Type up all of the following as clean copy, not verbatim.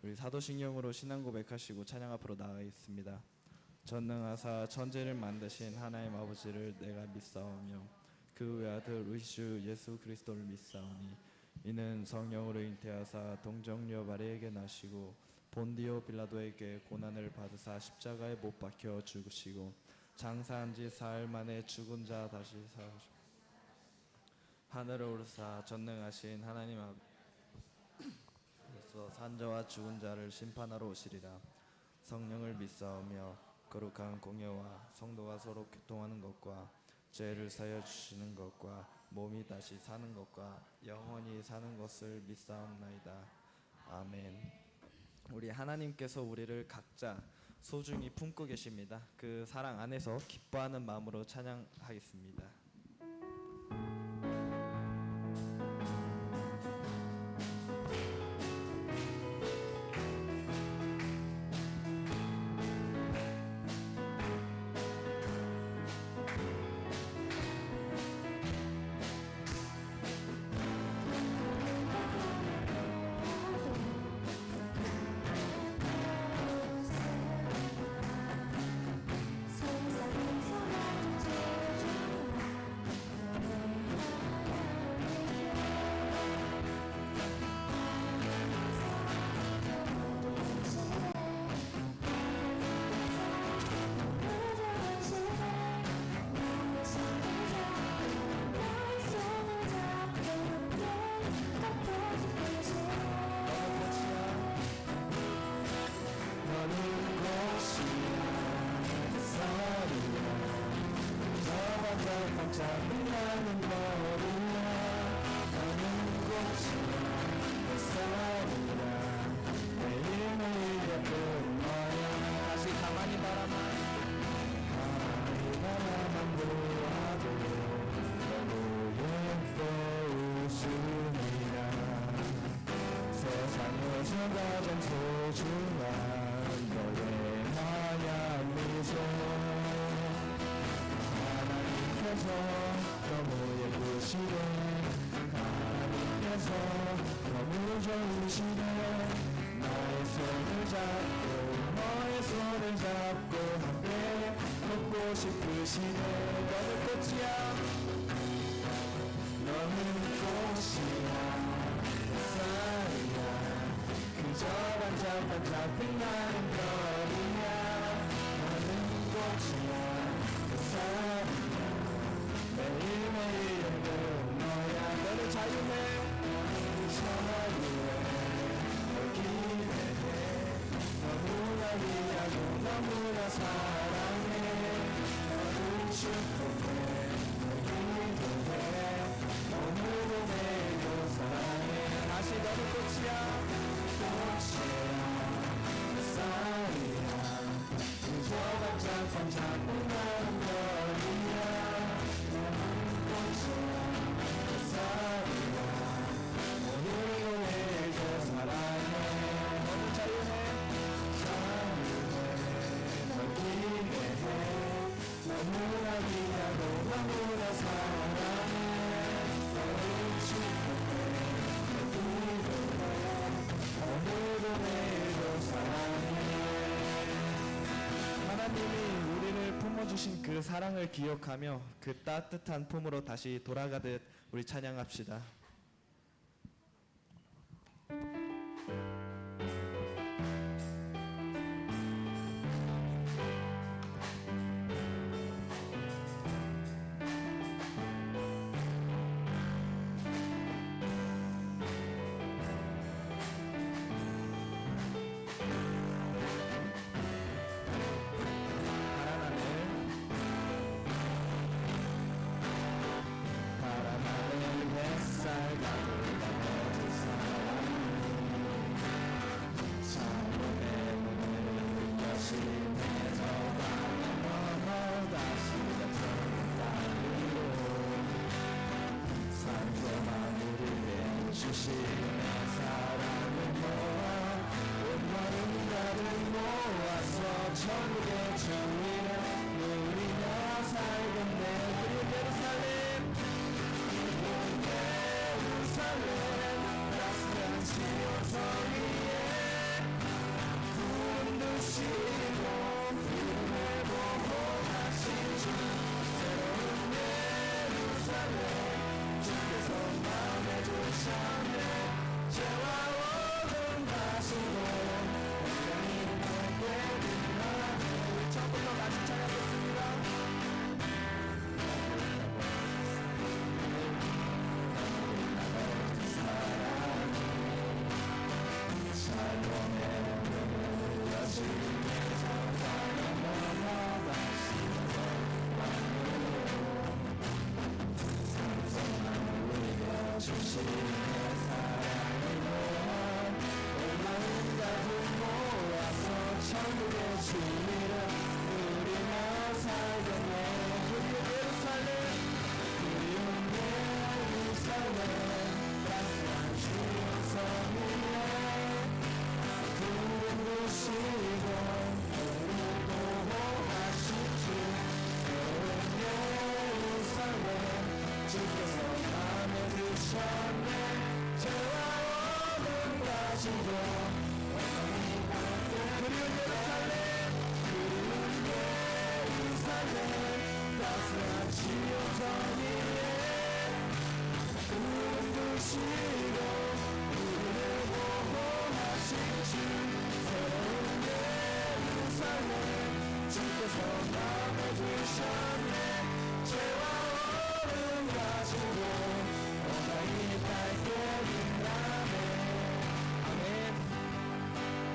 우리 사도신경으로 신앙 고백하시고 찬양 앞으로 나아가겠습니다. 전능하사 천지를 만드신 하나님 아버지를 내가 믿사오며 그 외아들 우리 주 예수 그리스도를 믿사오니 이는 성령으로 잉태하사 동정녀 마리에게 나시고 본디오 빌라도에게 고난을 받으사 십자가에 못 박혀 죽으시고 장사한 지 사흘 만에 죽은 자 다시 사시고 하늘을 오르사 전능하신 하나님 아버지께서 산자와 죽은 자를 심판하러 오시리라. 성령을 믿사오며 거룩한 공예와 성도가 서로 교통하는 것과 죄를 사여 주시는 것과 몸이 다시 사는 것과 영원히 사는 것을 믿사옵나이다. 아멘. 우리 하나님께서 우리를 각자 소중히 품고 계십니다. 그 사랑 안에서 기뻐하는 마음으로 찬양하겠습니다. 가장 소중한 너의 하얀 미소 하나님께서 너무 예쁘시네 하나님께서 너무 좋으시네 나의 손을 잡고 너의 손을 잡고 함께 걷고 싶으시네 너는 꽃이야 너는 꽃이야 쌀이야 그저 반짝반짝 빛나는 별이야 너는 꽃이야 그 쌀이야 매일매일 연금 너야 너는 자유해 너는 자유해 널 기대해 너무나 위하고 너무나 사랑해 너는 축복해 널 기도해 오늘도 내일도 사랑해 다시 너는 꽃이야 쌀이야 그저 반짝반짝 빛나는 별이야 너는 꽃이야 쌀이야 오늘도 내일도 사랑해 너는 자유해 널 기대해 너무나 위하고 너무나 사랑해 너를 축복해 널 기도해 오늘도 내일도 사랑해 하나님이 우리를 품어주신 그 사랑을 기억하며 그 따뜻한 품으로 다시 돌아가듯 우리 찬양합시다. 천국의 정의를 누리며 살겠네 그리운 예루살렘 그리운 예루살렘 따스한 시온성 위에 이름 누리며 살겠네. 그리운 예루살렘 그리운 예루살렘 따스한 주의 성이네. 부르시고 우리 보호하신 주 새로운 예루살렘 주께서 맘에 드셨네. 죄와 오늘 가지고 그리운 예루살렘 그리운 예루살렘 따스한 지온 성이네. 부르시고 우리를 보호하신 주 새로운 예루살렘 주께서 마음에 드셨네. 죄와 오름 가지고 오늘 이 밝게 빛나네. 아멘.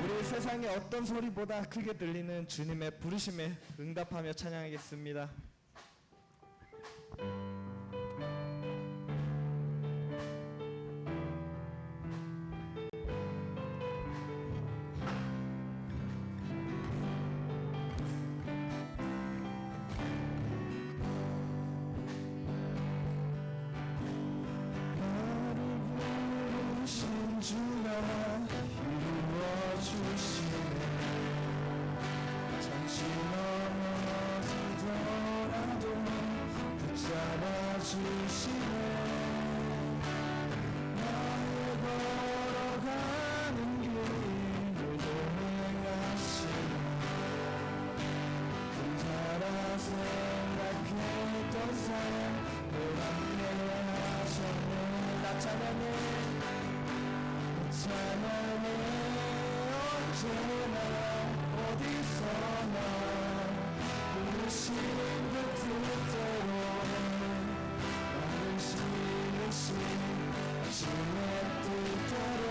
우리 세상의 어떤 소리보다 크게 들리는 주님의 부르심에 응답하며 찬양하겠습니다. 부르신 주가 이루어주시네. 잠시 넘어지더라도 붙잡아주시네. 나의 걸어가는 길을 동행하시네. 혼자라 생각했던 삶을 함께 하셨네. 나 찬양해 찬양해 언제나 어디서나 부르시는 그 뜻대로 나를 실으신 주의 뜻대로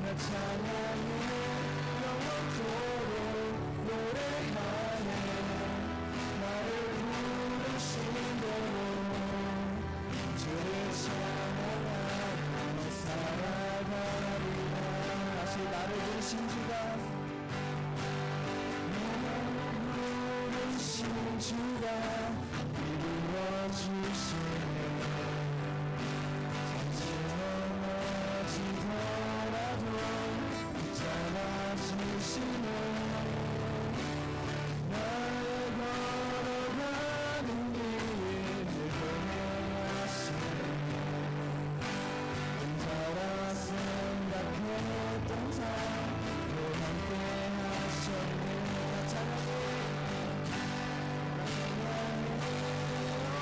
나 찬양해 영원토록 노래하네. 나를 부르신 대로 주를 찬양하며 살아가리라. 다시 나를 부르신 주가 부르신 주가 이루어주시네. 잠시 넘어지더라도 붙잡아주시네. 나의 걸어가는 길을 동행하시네. 혼자라 생각했던 삶을 함께 하셨네. 찬양해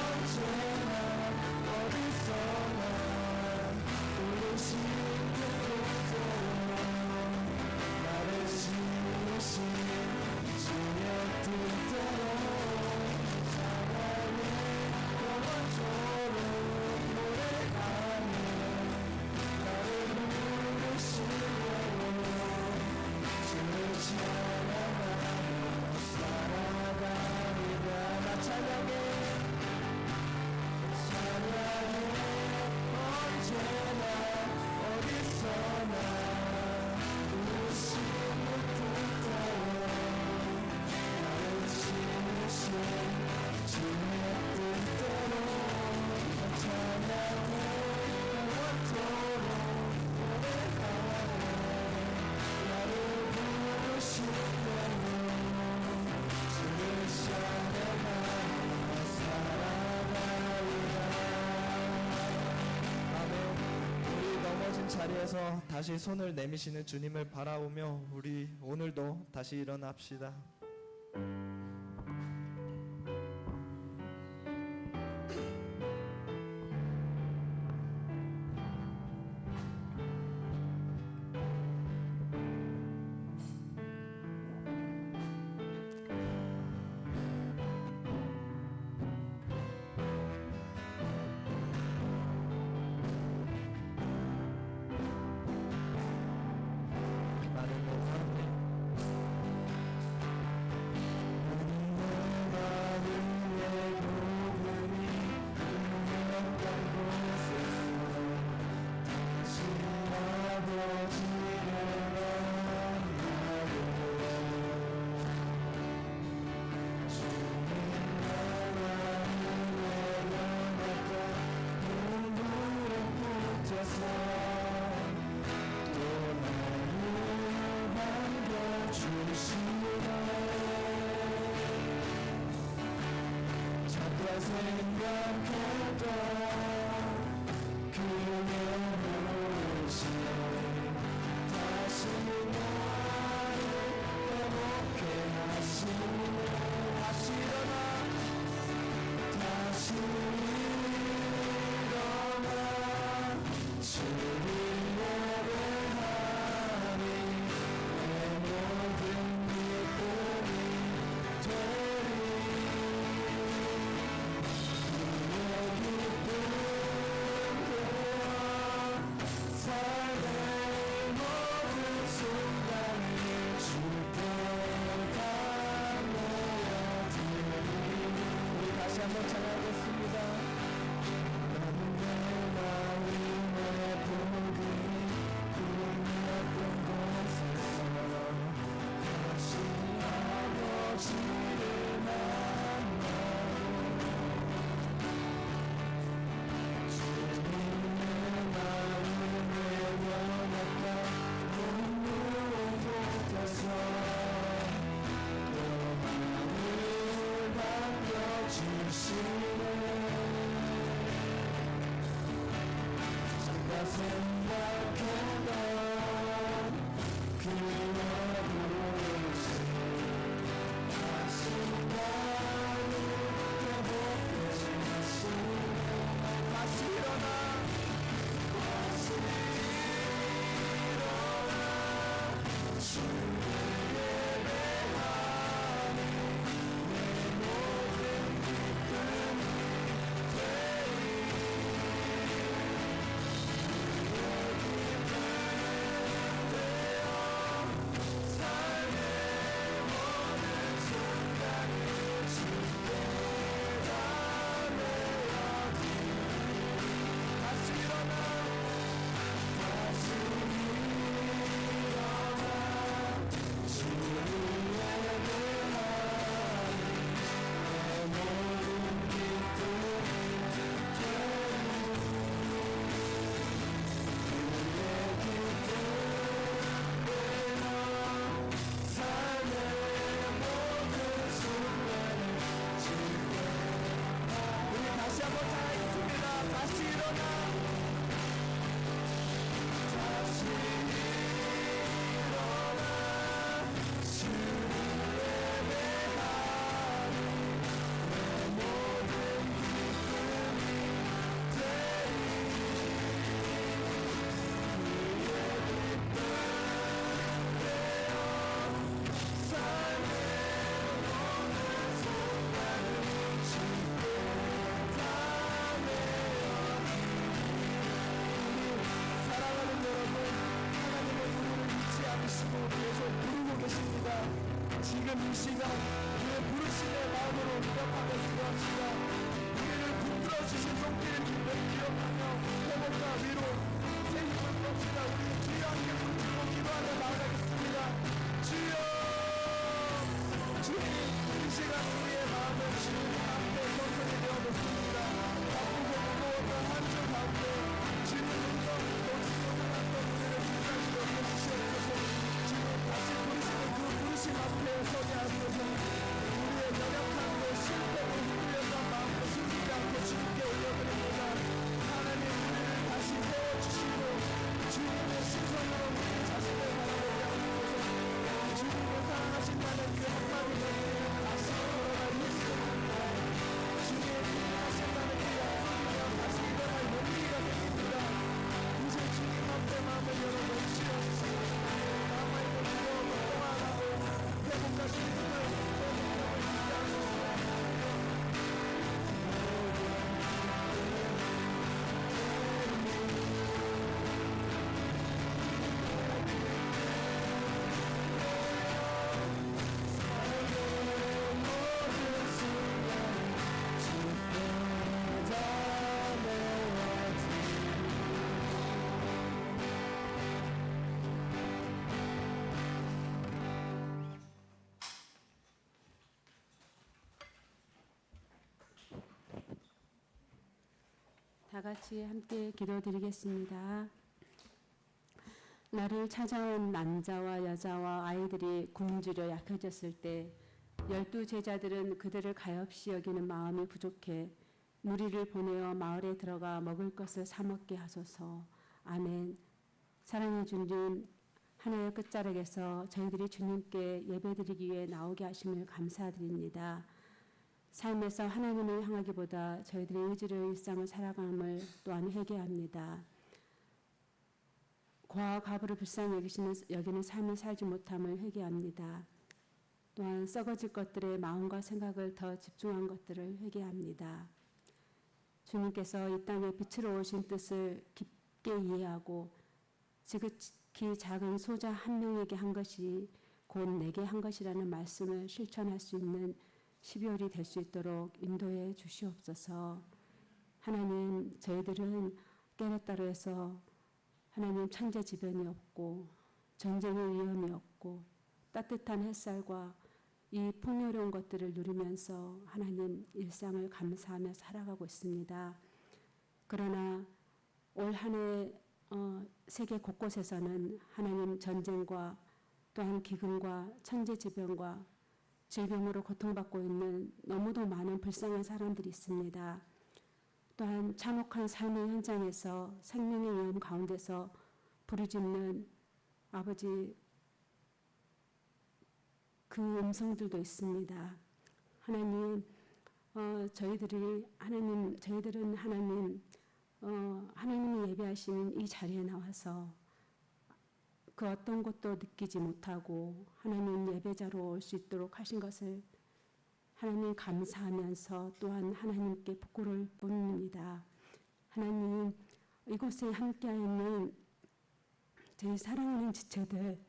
언제나 어디서나 부르신 그 뜻대로 나를 지으신 주의 뜻대로 찬양해 영원토록 노래하네. 나를 부르신 대로 주를 찬양하며 살아가리라. 나 찬양해 찬양해 언제나 어디서나 부르신 그 뜻대로 나를 지으신 주의 뜻대로 나 찬양해 영원토록 노래하네. 나를 부르신 대로 주를 찬양하며 살아가리라. 아멘. 우리 넘어진 자리에서 다시 손을 내미시는 주님을 바라보며 우리 오늘도 다시 일어납시다. 나는 너 사랑해. 생각했던 그의 모습 다시 나를 회복해 하시네. 다시 일어나 다시 일어나 주를 예배하니 내 모든 기쁨이 되리. 삶의 모든 순간을 주께 감사드리니. 우리 다시 한번 찬양하겠습니다. 나는 내 마음이 내 복이 꿈이었던 곳에서 다시 아버지를 생각했던 그의 모습 다시 나를 회복해 주시네. 다시 일어나 다시 일어나 주를 예배하니 내 모든 기쁨이 되리. 지금 이 시간 그의 부르심의 마음으로 기억하며 기도합시다. 우리를 붙들어 주신 손길을 기억하며 회복과 위로 새 힘을 부읍시다. 우리 주여 함께 붙들고 기도하며 나아가겠습니다. 주여 주님 이 시간 우리의 마음을 주님 앞에 건설이 되어놓습니다. 바쁘고 무거웠던 한 주 가운데 주님 음성 놓치지 못한 우리를 끝까지 여겨주시옵소서. 주님 다시 부르시는 그 부르심 앞에 서게 하소서. 우리의 연약한 것 실패로 흔들렸던 마음을 숨기지 않고 주님께 올려드립니다. 하나님 우리를 다시 세워주시고 주님의 시선으로 우리 자신을 바라보게 하소서. 주님을 사랑하신다는 그 한마디를 다시 돌아갈 예수입니다. 주님 사랑하신다는 그 약속이며 다시 일어날 용기가 됩니다. 이제 주님 앞에 마음을 열어놓으시옵소서. 남아있는 무거움을 떠나가고 회복하신 힘을 다 같이 함께 기도드리겠습니다. 나를 찾아온 남자와 여자와 아이들이 굶주려 약해졌을 때 12 제자들은 그들을 가엾이 여기는 마음이 부족해 무리를 보내어 마을에 들어가 먹을 것을 사 먹게 하소서. 아멘. 사랑해 주님, 하나의 끝자락에서 저희들이 주님께 예배드리기 위해 나오게 하심을 감사드립니다. 삶에서 하나님을 향하기보다 저희들의 의지를 일상을 살아감을 또한 회개합니다. 고아와 과부를 불쌍히 여기는 삶을 살지 못함을 회개합니다. 또한 썩어질 것들에 마음과 생각을 더 집중한 것들을 회개합니다. 주님께서 이 땅에 빛으로 오신 뜻을 깊게 이해하고 지극히 작은 소자 한 명에게 한 것이 곧 내게 한 것이라는 말씀을 실천할 수 있는 12월이 될 수 있도록 인도해 주시옵소서. 하나님, 저희들은 깨르따르에서 하나님 천재지변이 없고 전쟁의 위험이 없고 따뜻한 햇살과 이 풍요로운 것들을 누리면서 하나님 일상을 감사하며 살아가고 있습니다. 그러나 올 한 해 세계 곳곳에서는 하나님 전쟁과 또한 기근과 천재지변과 질병으로 고통받고 있는 너무도 많은 불쌍한 사람들이 있습니다. 또한 참혹한 삶의 현장에서 생명의 위험 가운데서 부르짖는 아버지 그 음성들도 있습니다. 하나님, 저희들은 하나님이 예배하시는 이 자리에 나와서 그 어떤 것도 느끼지 못하고 하나님 예배자로 올 수 있도록 하신 것을 하나님 감사하면서 또한 하나님께 부끄러울 뿐입니다. 하나님, 이곳에 함께하 있는 저희 사랑하는 지체들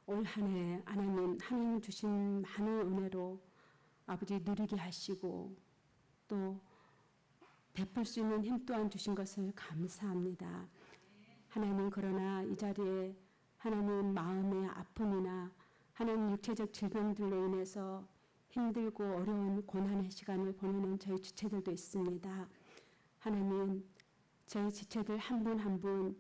올 한 해 하나님 주신 많은 은혜로 아버지 누리게 하시고 또 베풀 수 있는 힘 또한 주신 것을 감사합니다. 하나님, 그러나 이 자리에 하나님 마음의 아픔이나 하나님 육체적 질병들로 인해서 힘들고 어려운 고난의 시간을 보내는 저희 지체들도 있습니다. 하나님, 저희 지체들 한 분 한 분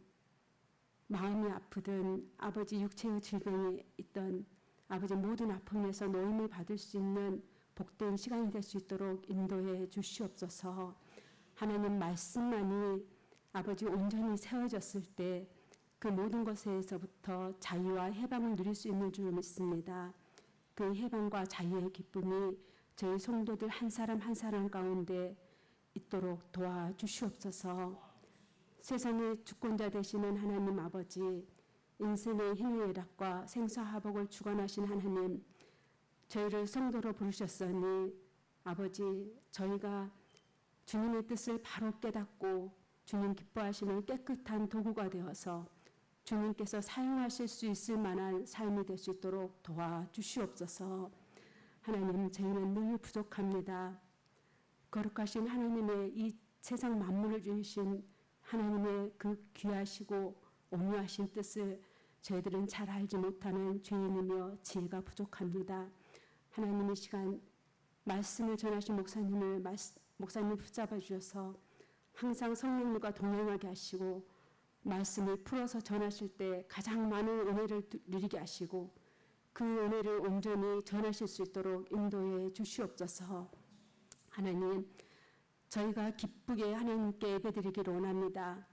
마음이 아프든 아버지 육체의 질병이 있던 아버지 모든 아픔에서 노임을 받을 수 있는 복된 시간이 될 수 있도록 인도해 주시옵소서. 하나님 말씀만이 아버지 온전히 세워졌을 때 그 모든 것에서부터 자유와 해방을 누릴 수 있는 줄 믿습니다. 그 해방과 자유의 기쁨이 저희 성도들 한 사람 한 사람 가운데 있도록 도와주시옵소서. 세상의 주권자 되시는 하나님 아버지, 인생의 희노애락과 생사화복을 주관하신 하나님, 저희를 성도로 부르셨으니 아버지, 저희가 주님의 뜻을 바로 깨닫고 주님 기뻐하시는 깨끗한 도구가 되어서 주님께서 사용하실 수 있을 만한 삶이 될 수 있도록 도와주시옵소서. 하나님, 저희는 늘 부족합니다. 거룩하신 하나님의 이 세상 만물을 주신 하나님의 그 귀하시고 온유하신 뜻을 저희들은 잘 알지 못하는 죄인이며 지혜가 부족합니다. 하나님, 이 시간 말씀을 전하신 목사님을 붙잡아 주셔서 항상 성령님과 동행하게 하시고 말씀을 풀어서 전하실 때 가장 많은 은혜를 누리게 하시고 그 은혜를 온전히 전하실 수 있도록 인도해 주시옵소서. 하나님, 저희가 기쁘게 하나님께 예배드리기를 원합니다.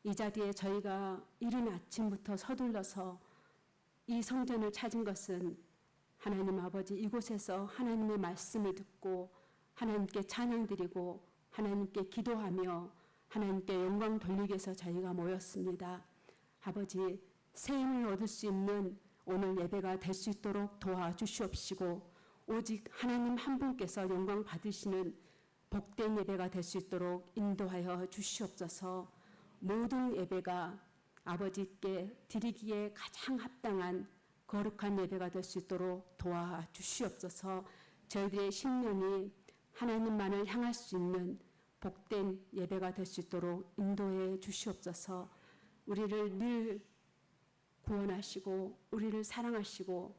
이 자리에 저희가 이른 아침부터 서둘러서 이 성전을 찾은 것은 하나님 아버지, 이곳에서 하나님의 말씀을 듣고 하나님께 찬양드리고 하나님께 기도하며 하나님께 영광 돌리기 위해서 저희가 모였습니다. 아버지, 새 힘을 얻을 수 있는 오늘 예배가 될 수 있도록 도와주시옵시고 오직 하나님 한 분께서 영광 받으시는 복된 예배가 될 수 있도록 인도하여 주시옵소서. 모든 예배가 아버지께 드리기에 가장 합당한 거룩한 예배가 될 수 있도록 도와주시옵소서. 저희들의 심령이 하나님만을 향할 수 있는 복된 예배가 될 수 있도록 인도해 주시옵소서. 우리를 늘 구원하시고 우리를 사랑하시고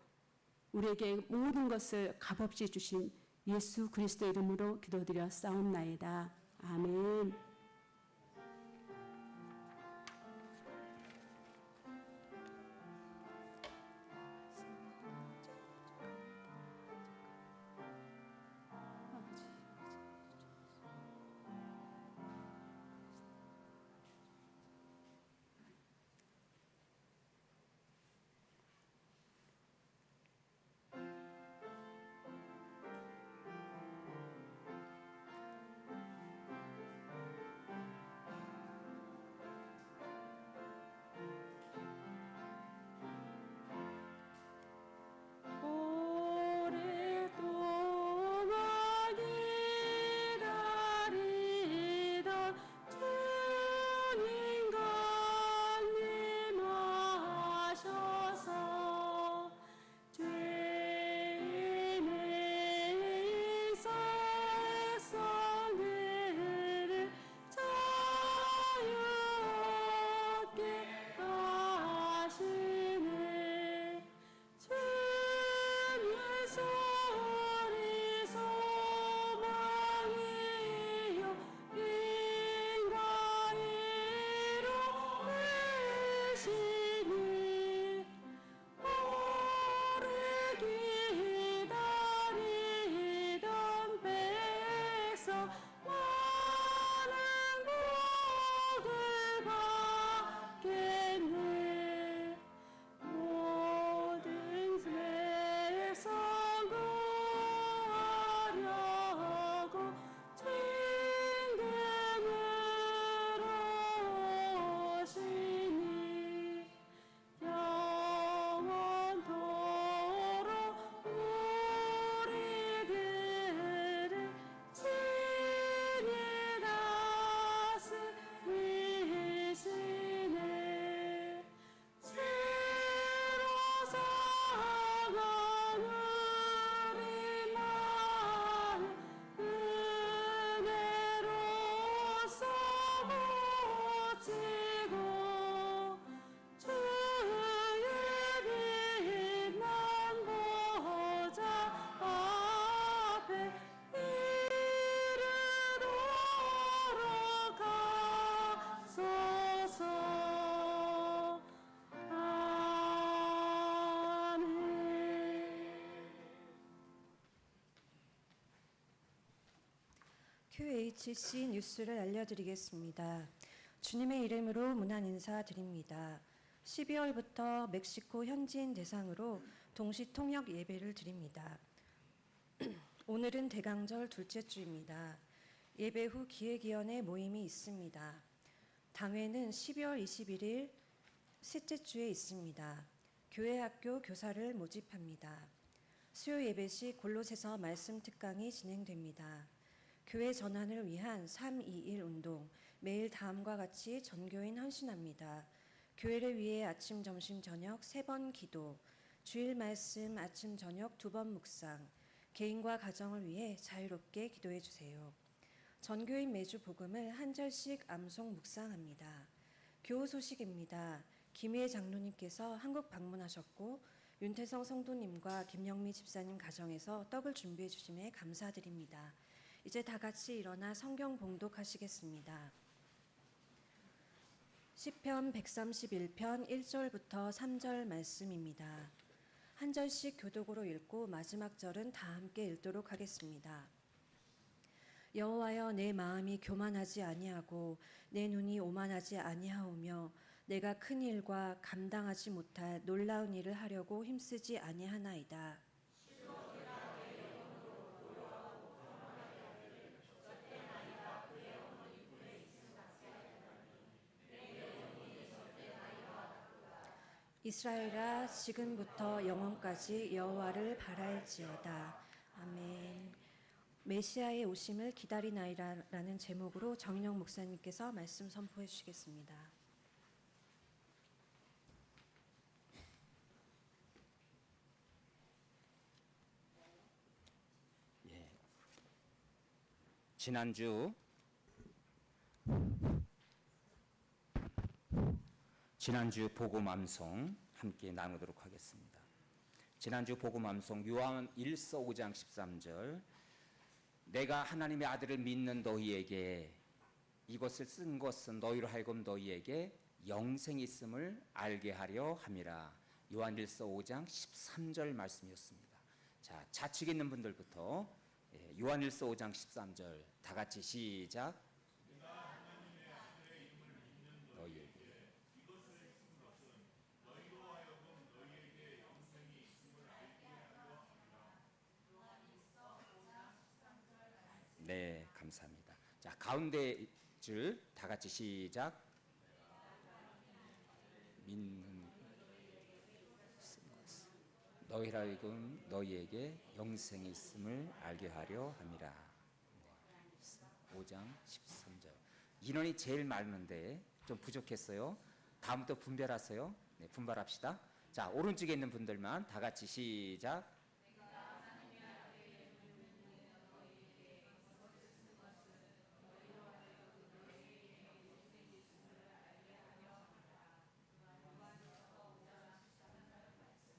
우리에게 모든 것을 값없이 주신 예수 그리스도 이름으로 기도드려 싸움나이다. 아멘. JHC 뉴스를 알려드리겠습니다. 주님의 이름으로 문안 인사드립니다. 12월부터 멕시코 현지인 대상으로 동시 통역 예배를 드립니다. 오늘은 대강절 둘째 주입니다. 예배 후 기획위원회 모임이 있습니다. 당회는 12월 21일 셋째 주에 있습니다. 교회 학교 교사를 모집합니다. 수요 예배 시 골로새서 말씀 특강이 진행됩니다. 교회 전환을 위한 321 운동, 매일 다음과 같이 전교인 헌신합니다. 교회를 위해 아침, 점심, 저녁 3번 기도, 주일 말씀 아침, 저녁 2번 묵상, 개인과 가정을 위해 자유롭게 기도해 주세요. 전교인 매주 복음을 한 절씩 암송 묵상합니다. 교우 소식입니다. 김희애 장로님께서 한국 방문하셨고 윤태성 성도님과 김영미 집사님 가정에서 떡을 준비해 주심에 감사드립니다. 이제 다 같이 일어나 성경 봉독하시겠습니다. 시편 131편 1절부터 3절 말씀입니다. 한 절씩 교독으로 읽고 마지막 절은 다 함께 읽도록 하겠습니다. 여호와여, 내 마음이 교만하지 아니하고 내 눈이 오만하지 아니하오며 내가 큰 일과 감당하지 못할 놀라운 일을 하려고 힘쓰지 아니하나이다. 이스라엘아, 지금부터 영원까지 여호와를 바랄지어다. 아멘. 메시아의 오심을 기다리나이다라는 제목으로 정인영 목사님께서 말씀 선포해 주시겠습니다. 지난주 복음 암송 함께 나누도록 하겠습니다. 지난주 복음 암송 요한 1서 5장 13절, 내가 하나님의 아들을 믿는 너희에게 이것을 쓴 것은 너희로 하여금 너희에게 영생이 있음을 알게 하려 함이라. 요한 1서 5장 13절 말씀이었습니다. 자, 좌측에 있는 분들부터 요한 1서 5장 13절 다 같이 시작. 너희에게 네, 감사합니다. 자, 가운데 줄 다 같이 시작. 믿는 너희라 하여금 너희에게 영생이 있음을 알게 하려 함이라. 네, 5장 13절. 인원이 제일 많은데 좀 부족했어요. 다음부터 분별하세요. 네, 분발합시다. 자, 오른쪽에 있는 분들만 다 같이 시작.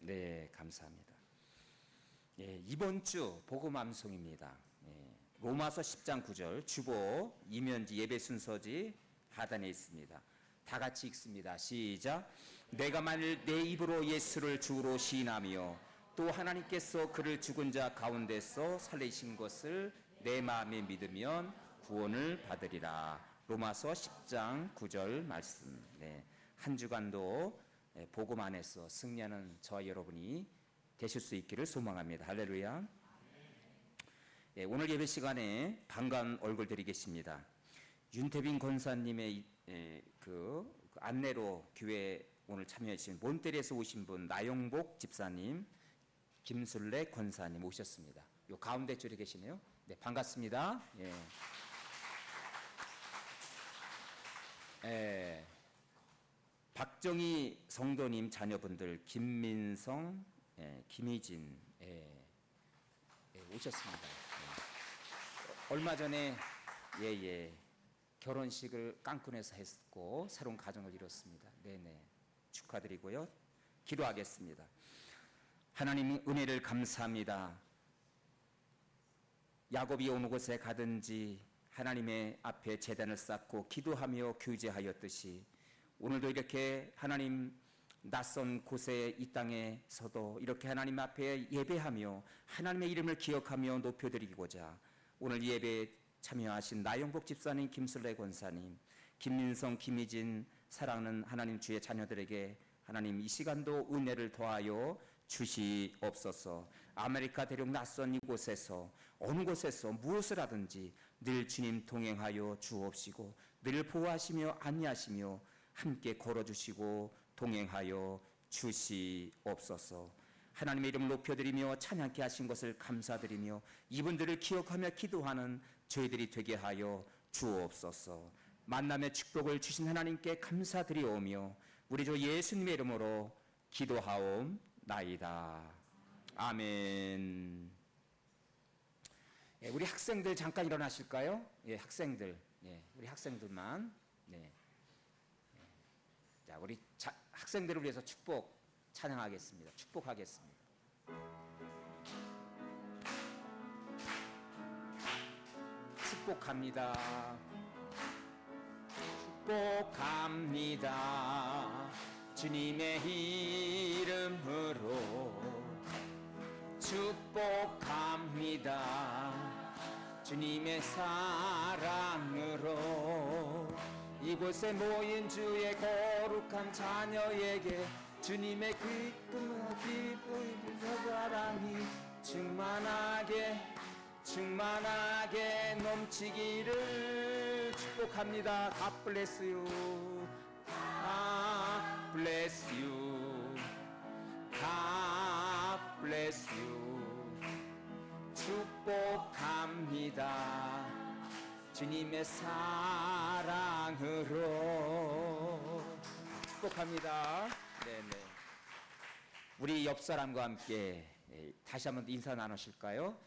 네, 감사합니다. 이번 주 복음 암송입니다. 로마서 10장 9절 주보 이면지 예배 순서지 하단에 있습니다. 다 같이 읽습니다. 시작. 내가 만일 내 입으로 예수를 주로 시인하며 또 하나님께서 그를 죽은 자 가운데서 살리신 것을 내 마음에 믿으면 구원을 받으리라. 로마서 10장 9절 말씀. 한 주간도 복음 안에서 승리하는 저와 여러분이 되실 수 있기를 소망합니다. 할렐루야. 오늘 예배 시간에 반가운 얼굴들이 계십니다. 윤태빈 권사님의 그 안내로 교회 오늘 참여해 주신 몬테리에서 오신 분 나영복 집사님, 김술래 권사님 오셨습니다. 요 가운데 줄에 계시네요. 네, 반갑습니다. 박정희 성도님 자녀분들 김민성, 김희진 오셨습니다. 얼마 전에 결혼식을 깐쿤에서 했고 새로운 가정을 이뤘습니다. 네네, 축하드리고요. 기도하겠습니다. 하나님 은혜를 감사합니다. 야곱이 어느 곳에 가든지 하나님의 앞에 제단을 쌓고 기도하며 교제하였듯이 오늘도 이렇게 하나님 낯선 곳에 이 땅에서도 이렇게 하나님 앞에 예배하며 하나님의 이름을 기억하며 높여드리고자 오늘 예배 참여하신 나영복 집사님, 김술래 권사님, 김민성, 김희진 사랑하는 하나님 주의 자녀들에게 하나님 이 시간도 은혜를 더하여 주시옵소서. 아메리카 대륙 낯선 이곳에서 어느 곳에서 무엇을 하든지 늘 주님 동행하여 주옵시고 늘 보호하시며 안위하시며 함께 걸어주시고 동행하여 주시옵소서. 하나님의 이름을 높여드리며 찬양케 하신 것을 감사드리며 이분들을 기억하며 기도하는 저희들이 되게 하여 주옵소서. 만남의 축복을 주신 하나님께 감사드리오며 우리 주 예수님의 이름으로 기도하옵나이다. 아멘. 예, 우리 학생들 잠깐 일어나실까요? 예, 학생들. 예, 우리 학생들만. 네. 예. 자, 우리 학생들을 위해서 축복 찬양하겠습니다. 축복하겠습니다. 축복합니다. 축복합니다. 주님의 이름으로 축복합니다. 주님의 사랑으로 이곳에 모인 주의 거룩한 자녀에게 주님의 기쁨 사랑이 충만하게 넘치기를 축복합니다. God bless you. God bless you. God bless you. 축복합니다. 주님의 사랑으로 축복합니다. 네네. 우리 옆 사람과 함께 다시 한번 인사 나누실까요?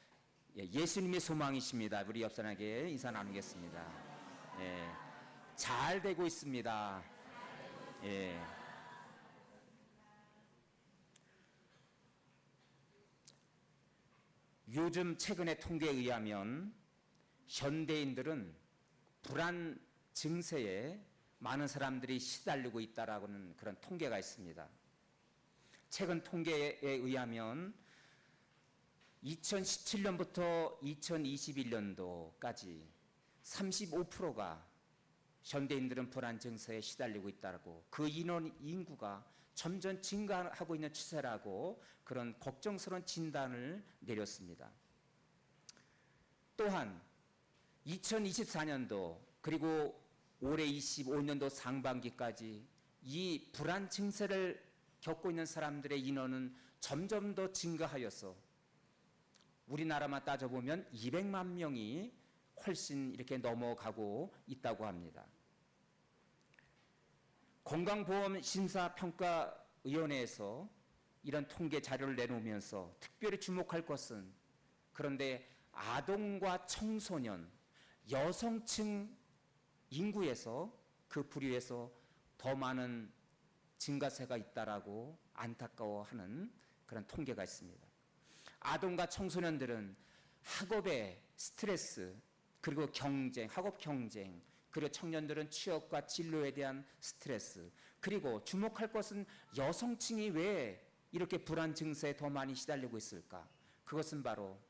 예수님의 소망이십니다. 우리 옆 사람에게 인사 나누겠습니다. 잘 되고 있습니다. 요즘 최근의 통계에 의하면 현대인들은 불안 증세에 많은 사람들이 시달리고 있다라는 그런 통계가 있습니다. 최근 통계에 의하면 2017년부터 2021년도까지 35%가 현대인들은 불안 증세에 시달리고 있다고, 그 인구가 점점 증가하고 있는 추세라고 그런 걱정스러운 진단을 내렸습니다. 또한 2024년도 그리고 올해 25년도 상반기까지 이 불안 증세를 겪고 있는 사람들의 인원은 점점 더 증가하여서 우리나라만 따져보면 200만 명이 훨씬 이렇게 넘어가고 있다고 합니다. 건강보험심사평가위원회에서 이런 통계 자료를 내놓으면서 특별히 주목할 것은, 그런데 아동과 청소년, 여성층 인구에서 그 부류에서 더 많은 증가세가 있다라고 안타까워하는 그런 통계가 있습니다. 아동과 청소년들은 학업의 스트레스, 그리고 경쟁, 학업 경쟁, 그리고 청년들은 취업과 진로에 대한 스트레스, 그리고 주목할 것은 여성층이 왜 이렇게 불안 증세에 더 많이 시달리고 있을까? 그것은 바로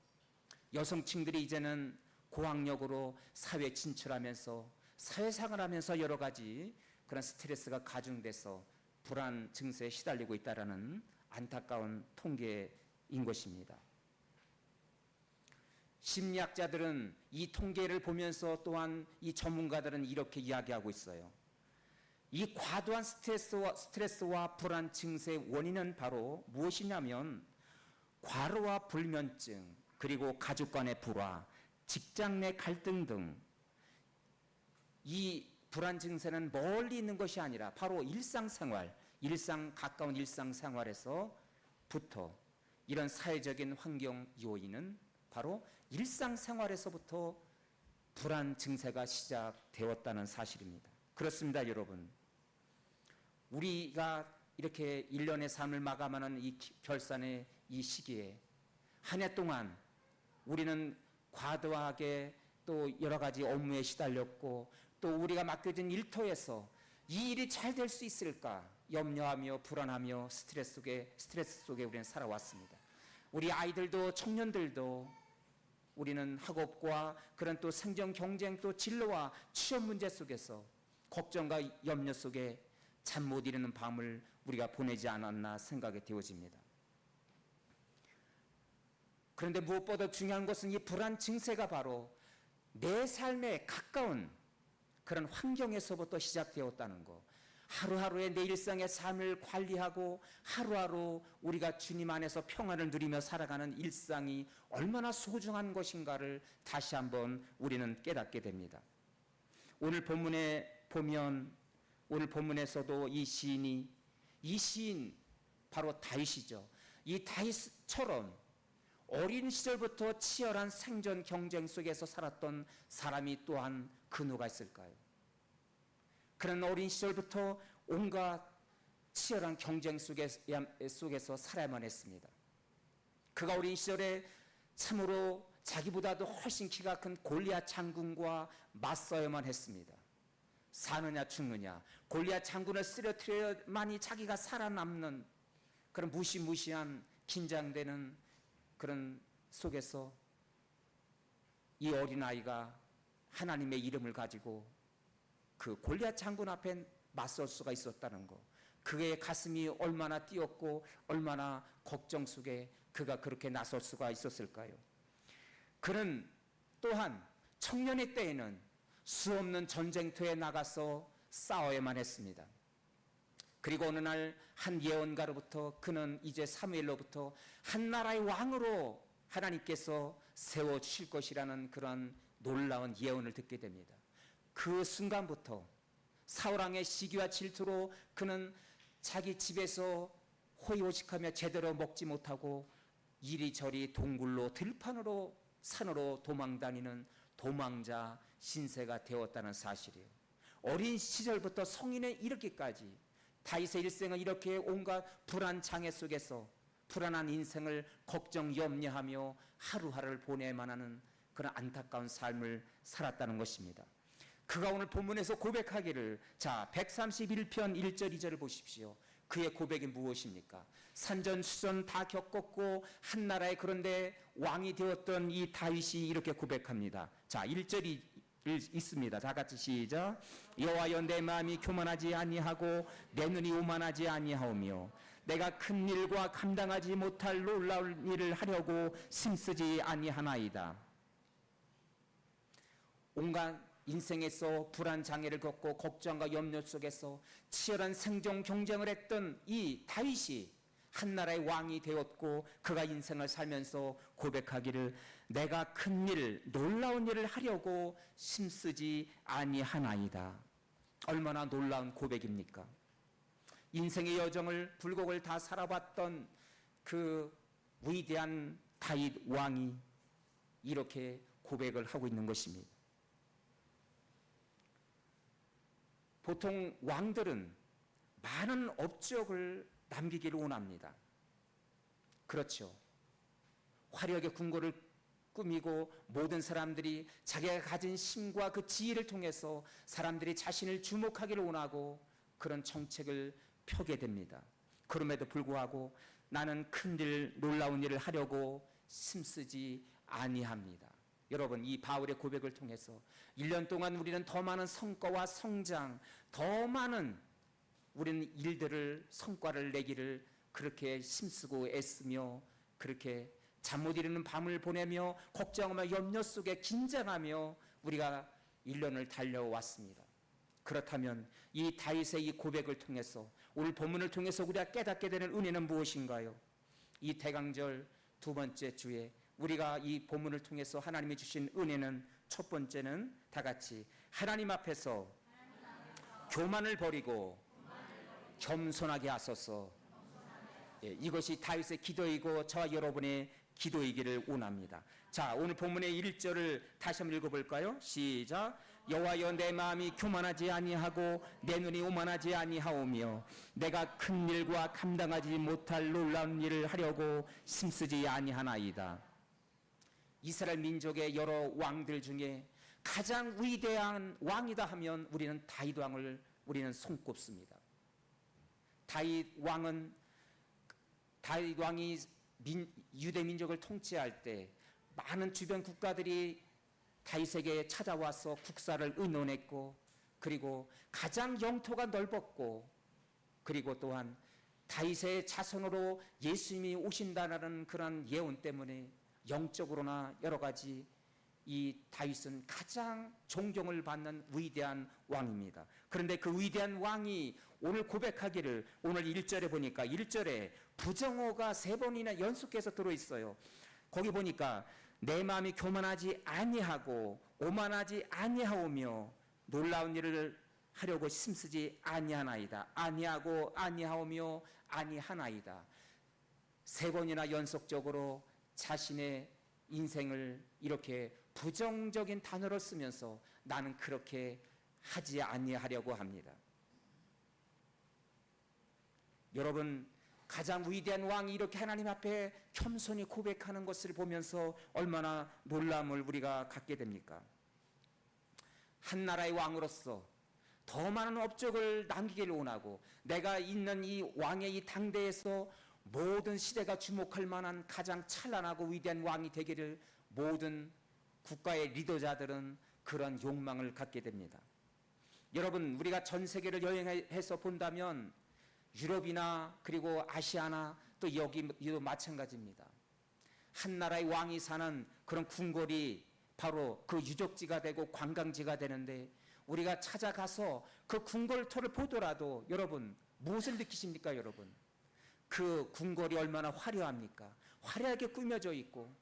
여성층들이 이제는 고학력으로 사회에 진출하면서 사회생활을 하면서 여러 가지 그런 스트레스가 가중돼서 불안 증세에 시달리고 있다는 안타까운 통계인 것입니다. 심리학자들은 이 통계를 보면서 또한 이 전문가들은 이렇게 이야기하고 있어요. 이 과도한 스트레스와 불안 증세의 원인은 바로 무엇이냐면 과로와 불면증, 그리고 가족 간의 불화, 직장 내 갈등 등 이 불안 증세는 멀리 있는 것이 아니라 바로 일상생활, 가까운 일상생활에서부터, 이런 사회적인 환경 요인은 바로 일상생활에서부터 불안 증세가 시작되었다는 사실입니다. 그렇습니다, 여러분. 우리가 이렇게 1년의 삶을 마감하는 이 결산의 이 시기에 한 해 동안 우리는 과도하게 또 여러 가지 업무에 시달렸고, 또 우리가 맡겨진 일터에서 이 일이 잘 될 수 있을까 염려하며 불안하며 스트레스 속에 우리는 살아왔습니다. 우리 아이들도 청년들도 우리는 학업과 그런 또 생존 경쟁 또 진로와 취업 문제 속에서 걱정과 염려 속에 잠 못 이루는 밤을 우리가 보내지 않았나 생각이 되어집니다. 그런데 무엇보다 중요한 것은 이 불안 증세가 바로 내 삶에 가까운 그런 환경에서부터 시작되었다는 것. 하루하루의 내 일상의 삶을 관리하고 하루하루 우리가 주님 안에서 평안을 누리며 살아가는 일상이 얼마나 소중한 것인가를 다시 한번 우리는 깨닫게 됩니다. 오늘 본문에 보면 오늘 본문에서도 이 시인 바로 다윗이죠. 이 다윗처럼 어린 시절부터 치열한 생존 경쟁 속에서 살았던 사람이 또한 그 누가 있을까요? 그런 어린 시절부터 온갖 치열한 경쟁 속에서 살아야만 했습니다. 그가 어린 시절에 참으로 자기보다도 훨씬 키가 큰 골리앗 장군과 맞서야만 했습니다. 사느냐 죽느냐, 골리앗 장군을 쓰러뜨려야만이 자기가 살아남는 그런 무시무시한 긴장되는 그런 속에서 이 어린아이가 하나님의 이름을 가지고 그 골리앗 장군 앞에 맞설 수가 있었다는 것, 그의 가슴이 얼마나 뛰었고 얼마나 걱정 속에 그가 그렇게 나설 수가 있었을까요? 그는 또한 청년의 때에는 수없는 전쟁터에 나가서 싸워야만 했습니다. 그리고 어느 날 한 예언가로부터 그는 이제 사무엘로부터 한 나라의 왕으로 하나님께서 세워주실 것이라는 그런 놀라운 예언을 듣게 됩니다. 그 순간부터 사울왕의 시기와 질투로 그는 자기 집에서 호의호식하며 제대로 먹지 못하고 이리저리 동굴로 들판으로 산으로 도망다니는 도망자 신세가 되었다는 사실이에요. 어린 시절부터 성인에 이르기까지 다윗의 일생은 이렇게 온갖 불안 장애 속에서 불안한 인생을 걱정 염려하며 하루하루를 보내야만 하는 그런 안타까운 삶을 살았다는 것입니다. 그가 오늘 본문에서 고백하기를, 자 131편 1절 2절을 보십시오. 그의 고백이 무엇입니까? 산전수전 다 겪었고 한 나라에 그런데 왕이 되었던 이 다윗이 이렇게 고백합니다. 자 1절이 있습니다. 다 같이 시작. 여호와여 내 마음이 교만하지 아니하고 내 눈이 오만하지 아니하오며 내가 큰 일과 감당하지 못할 놀라운 일을 하려고 힘쓰지 아니하나이다. 온갖 인생에서 불안 장애를 겪고 걱정과 염려 속에서 치열한 생존 경쟁을 했던 이 다윗이 한 나라의 왕이 되었고 그가 인생을 살면서 고백하기를, 내가 큰 일, 놀라운 일을 하려고 힘쓰지 아니하나이다. 얼마나 놀라운 고백입니까? 인생의 여정을 굴곡을 다 살아봤던 그 위대한 다윗 왕이 이렇게 고백을 하고 있는 것입니다. 보통 왕들은 많은 업적을 남기기를 원합니다. 그렇죠. 화려하게 궁궐을 꾸미고 모든 사람들이 자기가 가진 힘과 그 지혜를 통해서 사람들이 자신을 주목하기를 원하고 그런 정책을 펴게 됩니다. 그럼에도 불구하고 나는 큰일, 놀라운 일을 하려고 힘쓰지 아니합니다. 여러분, 이 바울의 고백을 통해서 1년 동안 우리는 더 많은 성과와 성장, 더 많은 우리는 일들을, 성과를 내기를 그렇게 힘쓰고 애쓰며 그렇게 잠 못 이루는 밤을 보내며 걱정하며 염려 속에 긴장하며 우리가 1년을 달려왔습니다. 그렇다면 이 다윗의 이 고백을 통해서 오늘 본문을 통해서 우리가 깨닫게 되는 은혜는 무엇인가요? 이 대강절 두 번째 주에 우리가 이 본문을 통해서 하나님이 주신 은혜는 첫 번째는 다 같이 하나님 앞에서 교만을 버리고 겸손하게 하소서. 예, 이것이 다윗의 기도이고 저와 여러분의 기도이기를 원합니다. 자, 오늘 본문의 1절을 다시 한번 읽어볼까요? 시작. 여호와여 내 마음이 교만하지 아니하고 내 눈이 오만하지 아니하오며 내가 큰 일과 감당하지 못할 놀라운 일을 하려고 힘쓰지 아니하나이다. 이스라엘 민족의 여러 왕들 중에 가장 위대한 왕이다 하면 우리는 다윗 왕을 우리는 손꼽습니다. 다윗 왕이 유대 민족을 통치할 때 많은 주변 국가들이 다윗에게 찾아와서 국사를 의논했고, 그리고 가장 영토가 넓었고, 그리고 또한 다윗의 자손으로 예수님이 오신다는 그런 예언 때문에 영적으로나 여러 가지 이 다윗은 가장 존경을 받는 위대한 왕입니다. 그런데 그 위대한 왕이 오늘 고백하기를, 오늘 1절에 보니까 1절에 부정어가 3번이나 연속해서 들어있어요. 거기 보니까 내 마음이 교만하지 아니하고 오만하지 아니하오며 놀라운 일을 하려고 힘쓰지 아니하나이다. 아니하고 아니하오며 아니하나이다. 3번이나 연속적으로 자신의 인생을 이렇게 부정적인 단어를 쓰면서 나는 그렇게 하지 아니하려고 합니다. 여러분, 가장 위대한 왕이 이렇게 하나님 앞에 겸손히 고백하는 것을 보면서 얼마나 놀람을 우리가 갖게 됩니까? 한 나라의 왕으로서 더 많은 업적을 남기기를 원하고, 내가 있는 이 왕의 이 당대에서 모든 시대가 주목할 만한 가장 찬란하고 위대한 왕이 되기를 모든 국가의 리더자들은 그런 욕망을 갖게 됩니다. 여러분, 우리가 전 세계를 여행해서 본다면 유럽이나 그리고 아시아나 또 여기도 마찬가지입니다. 한 나라의 왕이 사는 그런 궁궐이 바로 그 유적지가 되고 관광지가 되는데, 우리가 찾아가서 그 궁궐터를 보더라도 여러분 무엇을 느끼십니까? 여러분, 그 궁궐이 얼마나 화려합니까? 화려하게 꾸며져 있고,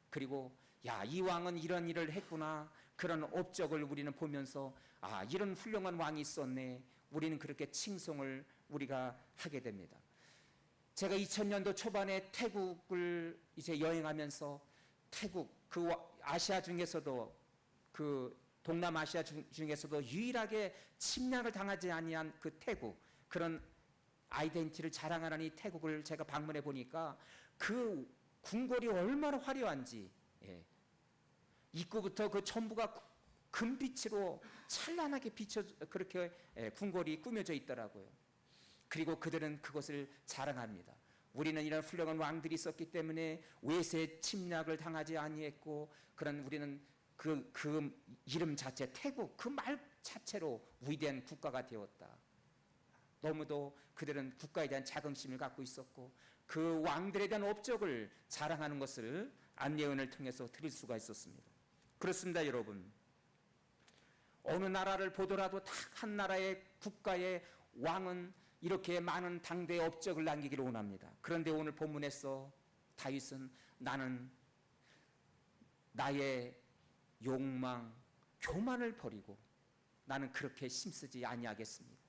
그리고 야, 이 왕은 이런 일을 했구나, 그런 업적을 우리는 보면서 아, 이런 훌륭한 왕이 있었네, 우리는 그렇게 칭송을 우리가 하게 됩니다. 제가 2000년도 초반에 태국을 이제 여행하면서, 태국 그 아시아 중에서도, 그 동남아시아 중에서도 유일하게 침략을 당하지 아니한 그 태국, 그런 아이덴티티를 자랑하는 이 태국을 제가 방문해 보니까 그 궁궐이 얼마나 화려한지, 예. 입구부터 그 전부가 금빛으로 찬란하게 비춰, 그렇게 궁궐이 꾸며져 있더라고요. 그리고 그들은 그것을 자랑합니다. 우리는 이런 훌륭한 왕들이 있었기 때문에 외세 침략을 당하지 아니했고, 그런 우리는 그 이름 자체, 태국 그 말 자체로 위대한 국가가 되었다. 너무도 그들은 국가에 대한 자긍심을 갖고 있었고, 그 왕들에 대한 업적을 자랑하는 것을 안내원을 통해서 들을 수가 있었습니다. 그렇습니다, 여러분. 어느 나라를 보더라도 딱 한 나라의 국가의 왕은 이렇게 많은 당대의 업적을 남기기를 원합니다. 그런데 오늘 본문에서 다윗은 나는 나의 욕망, 교만을 버리고 나는 그렇게 힘쓰지 아니하겠습니다.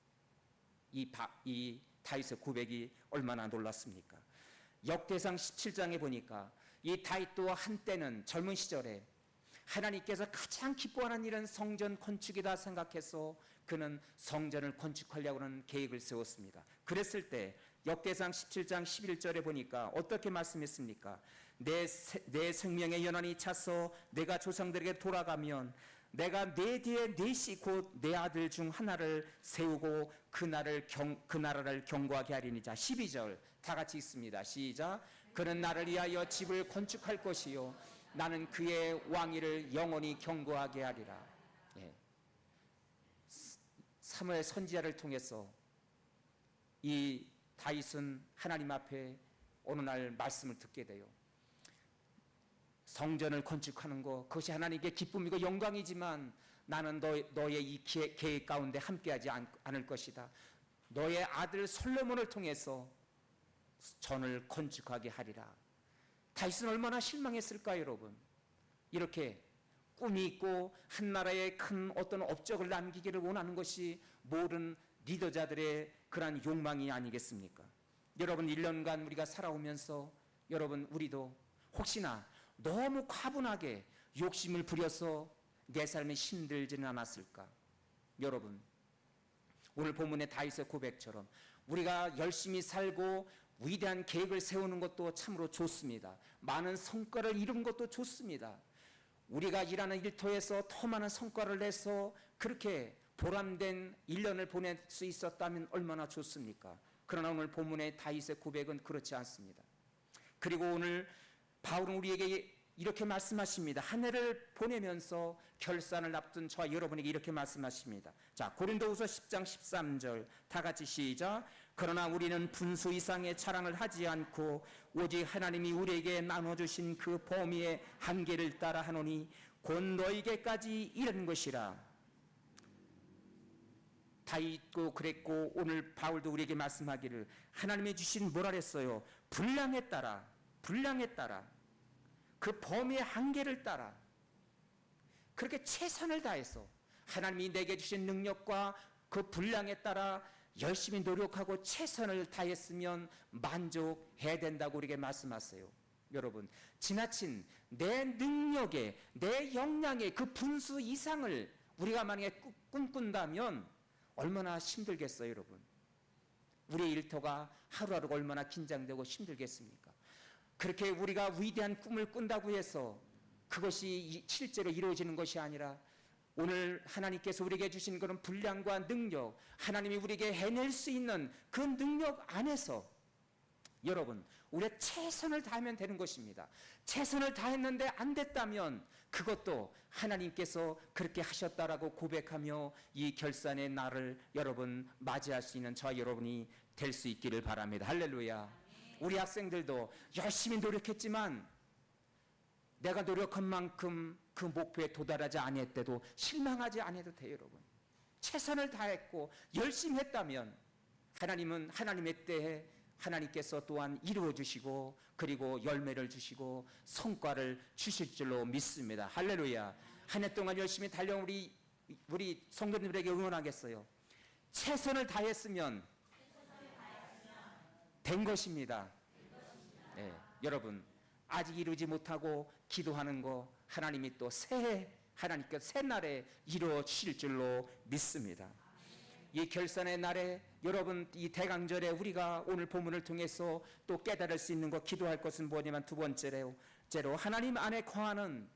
이 다윗의 고백이 얼마나 놀랐습니까? 역대상 17장에 보니까 이 다윗도 한때는 젊은 시절에 하나님께서 가장 기뻐하는 일은 성전 건축이다 생각해서 그는 성전을 건축하려고 하는 계획을 세웠습니다. 그랬을 때 역대상 17장 11절에 보니까 어떻게 말씀했습니까? 내 생명의 연한이 차서 내가 조상들에게 돌아가면 내가 내 뒤에 넷이 곧 내 아들 중 하나를 세우고 그 나라를 견고하게 하리니자. 12절 다 같이 읽습니다. 시작. 그는 나를 위하여 집을 건축할 것이요 나는 그의 왕위를 영원히 견고하게 하리라. 예. 사무엘 선지자를 통해서 이 다윗은 하나님 앞에 어느 날 말씀을 듣게 돼요. 성전을 건축하는 것, 그것이 하나님께 기쁨이고 영광이지만 나는 너의 이 계획 가운데 함께하지 않을 것이다. 너의 아들 솔로몬을 통해서 전을 건축하게 하리라. 다윗은 얼마나 실망했을까요, 여러분? 이렇게 꿈이 있고 한 나라에 큰 어떤 업적을 남기기를 원하는 것이 모든 리더자들의 그러한 욕망이 아니겠습니까? 여러분, 1년간 우리가 살아오면서 여러분, 우리도 혹시나 너무 과분하게 욕심을 부려서 내 삶이 힘들지는 않았을까? 여러분, 오늘 본문의 다윗의 고백처럼 우리가 열심히 살고 위대한 계획을 세우는 것도 참으로 좋습니다. 많은 성과를 이룬 것도 좋습니다. 우리가 일하는 일터에서 더 많은 성과를 내서 그렇게 보람된 1년을 보낼 수 있었다면 얼마나 좋습니까? 그러나 오늘 본문의 다윗의 고백은 그렇지 않습니다. 그리고 오늘 바울은 우리에게 이렇게 말씀하십니다. 한 해를 보내면서 결산을 앞둔 저와 여러분에게 이렇게 말씀하십니다. 자, 고린도후서 10장 13절 다 같이 시작. 그러나 우리는 분수 이상의 자랑을 하지 않고 오직 하나님이 우리에게 나눠주신 그 범위의 한계를 따라 하노니 곧 너에게까지 이른 것이라. 다윗도 그랬고 오늘 바울도 우리에게 말씀하기를 하나님이 주신 뭐라 그랬어요? 분량에 따라 그 범위의 한계를 따라 그렇게 최선을 다해서 하나님이 내게 주신 능력과 그 분량에 따라 열심히 노력하고 최선을 다했으면 만족해야 된다고 우리에게 말씀하세요. 여러분, 지나친 내 능력에 내 역량의 그 분수 이상을 우리가 만약에 꿈꾼다면 얼마나 힘들겠어요, 여러분. 우리의 일터가 하루하루가 얼마나 긴장되고 힘들겠습니까? 그렇게 우리가 위대한 꿈을 꾼다고 해서 그것이 실제로 이루어지는 것이 아니라 오늘 하나님께서 우리에게 주신 그런 분량과 능력, 하나님이 우리에게 해낼 수 있는 그 능력 안에서 여러분, 우리의 최선을 다하면 되는 것입니다. 최선을 다했는데 안 됐다면 그것도 하나님께서 그렇게 하셨다라고 고백하며 이 결산의 날을 여러분 맞이할 수 있는 저와 여러분이 될 수 있기를 바랍니다. 할렐루야. 우리 학생들도 열심히 노력했지만 내가 노력한 만큼 그 목표에 도달하지 아니했대도 실망하지 않아도 돼요, 여러분. 최선을 다했고 열심히 했다면 하나님은 하나님의 때에 하나님께서 또한 이루어 주시고 그리고 열매를 주시고 성과를 주실 줄로 믿습니다. 할렐루야. 한 해 동안 열심히 달려온 우리 성도님들에게 응원하겠어요. 최선을 다했으면 된 것입니다. 네, 여러분 아직 이루지 못하고 기도하는 거 하나님이 또 새해 하나님께서 새날에 이루어 주실 줄로 믿습니다. 이 결산의 날에 여러분 이 대강절에 우리가 오늘 본문을 통해서 또 깨달을 수 있는 것 기도할 것은 뭐냐면 두 번째로 하나님 안에 거하는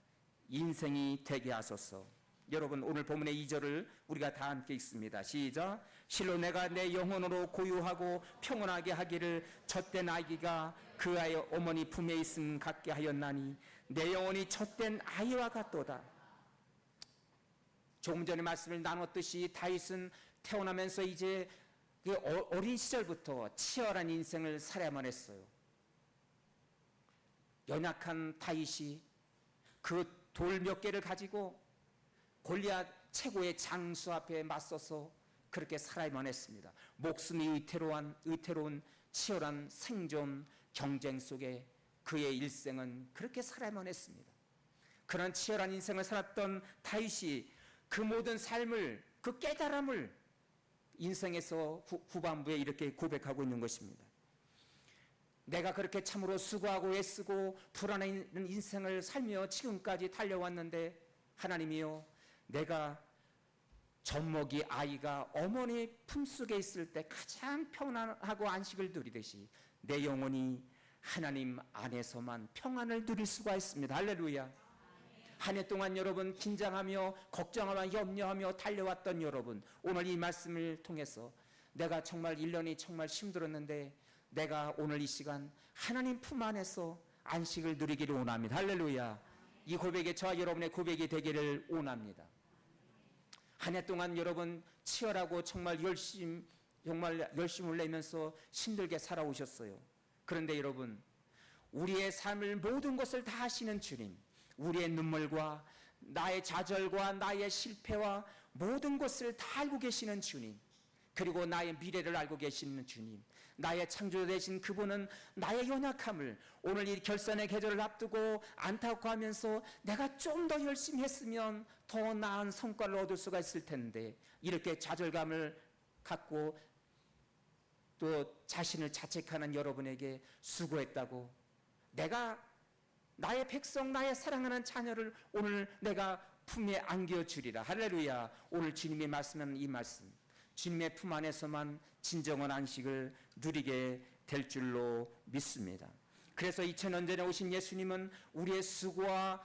인생이 되게 하소서. 여러분 오늘 본문의 2절을 우리가 다 함께 읽습니다. 시작. 실로 내가 내 영혼으로 고요하고 평온하게 하기를 젖된 아기가 그 아이 어머니 품에 있음 같게 하였나니 내 영혼이 젖된 아이와 같도다. 조금 전에 말씀을 나눴듯이 다윗은 태어나면서 이제 그 어린 시절부터 치열한 인생을 살아야만 했어요. 연약한 다윗이 그 돌 몇 개를 가지고 골리앗 최고의 장수 앞에 맞서서 그렇게 살아야만 했습니다. 목숨이 의태로운 치열한 생존 경쟁 속에 그의 일생은 그렇게 살아야만 했습니다. 그런 치열한 인생을 살았던 다윗이 그 모든 삶을 그 깨달음을 인생에서 후반부에 이렇게 고백하고 있는 것입니다. 내가 그렇게 참으로 수고하고 애쓰고 불안한 인생을 살며 지금까지 달려왔는데 하나님이요, 내가 젖먹이 아이가 어머니 품속에 있을 때 가장 평안하고 안식을 누리듯이 내 영혼이 하나님 안에서만 평안을 누릴 수가 있습니다. 할렐루야. 한 해 동안 여러분 긴장하며 걱정하며 염려하며 달려왔던 여러분, 오늘 이 말씀을 통해서 내가 정말 1년이 정말 힘들었는데 내가 오늘 이 시간 하나님 품 안에서 안식을 누리기를 원합니다. 할렐루야. 이 고백이 저와 여러분의 고백이 되기를 원합니다. 한 해 동안 여러분 치열하고 정말 열심을 내면서 힘들게 살아오셨어요. 그런데 여러분, 우리의 삶을 모든 것을 다 하시는 주님, 우리의 눈물과 나의 좌절과 나의 실패와 모든 것을 다 알고 계시는 주님, 그리고 나의 미래를 알고 계시는 주님, 나의 창조자 되신 그분은 나의 연약함을 오늘 이 결산의 계절을 앞두고 안타까워하면서 내가 좀 더 열심히 했으면 더 나은 성과를 얻을 수가 있을 텐데 이렇게 좌절감을 갖고 또 자신을 자책하는 여러분에게 수고했다고, 내가 나의 백성 나의 사랑하는 자녀를 오늘 내가 품에 안겨주리라. 할렐루야. 오늘 주님이 말씀하는 이 말씀, 주님의 품 안에서만 진정한 안식을 누리게 될 줄로 믿습니다. 그래서 2000년 전에 오신 예수님은 우리의 수고와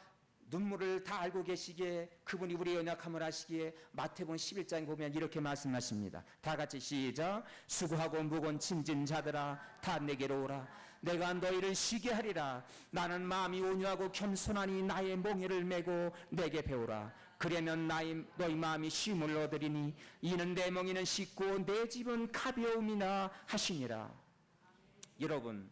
눈물을 다 알고 계시기에 그분이 우리의 연약함을 아시기에 마태복음 11장에 보면 이렇게 말씀하십니다. 다 같이 시작. 수고하고 무거운 짐진 자들아 다 내게로 오라. 내가 너희를 쉬게 하리라. 나는 마음이 온유하고 겸손하니 나의 몽에를 메고 내게 배우라. 그러면 너희 마음이 쉼을 얻으리니 이는 내 멍에는 쉽고 내 집은 가벼움이나 하시니라. 여러분,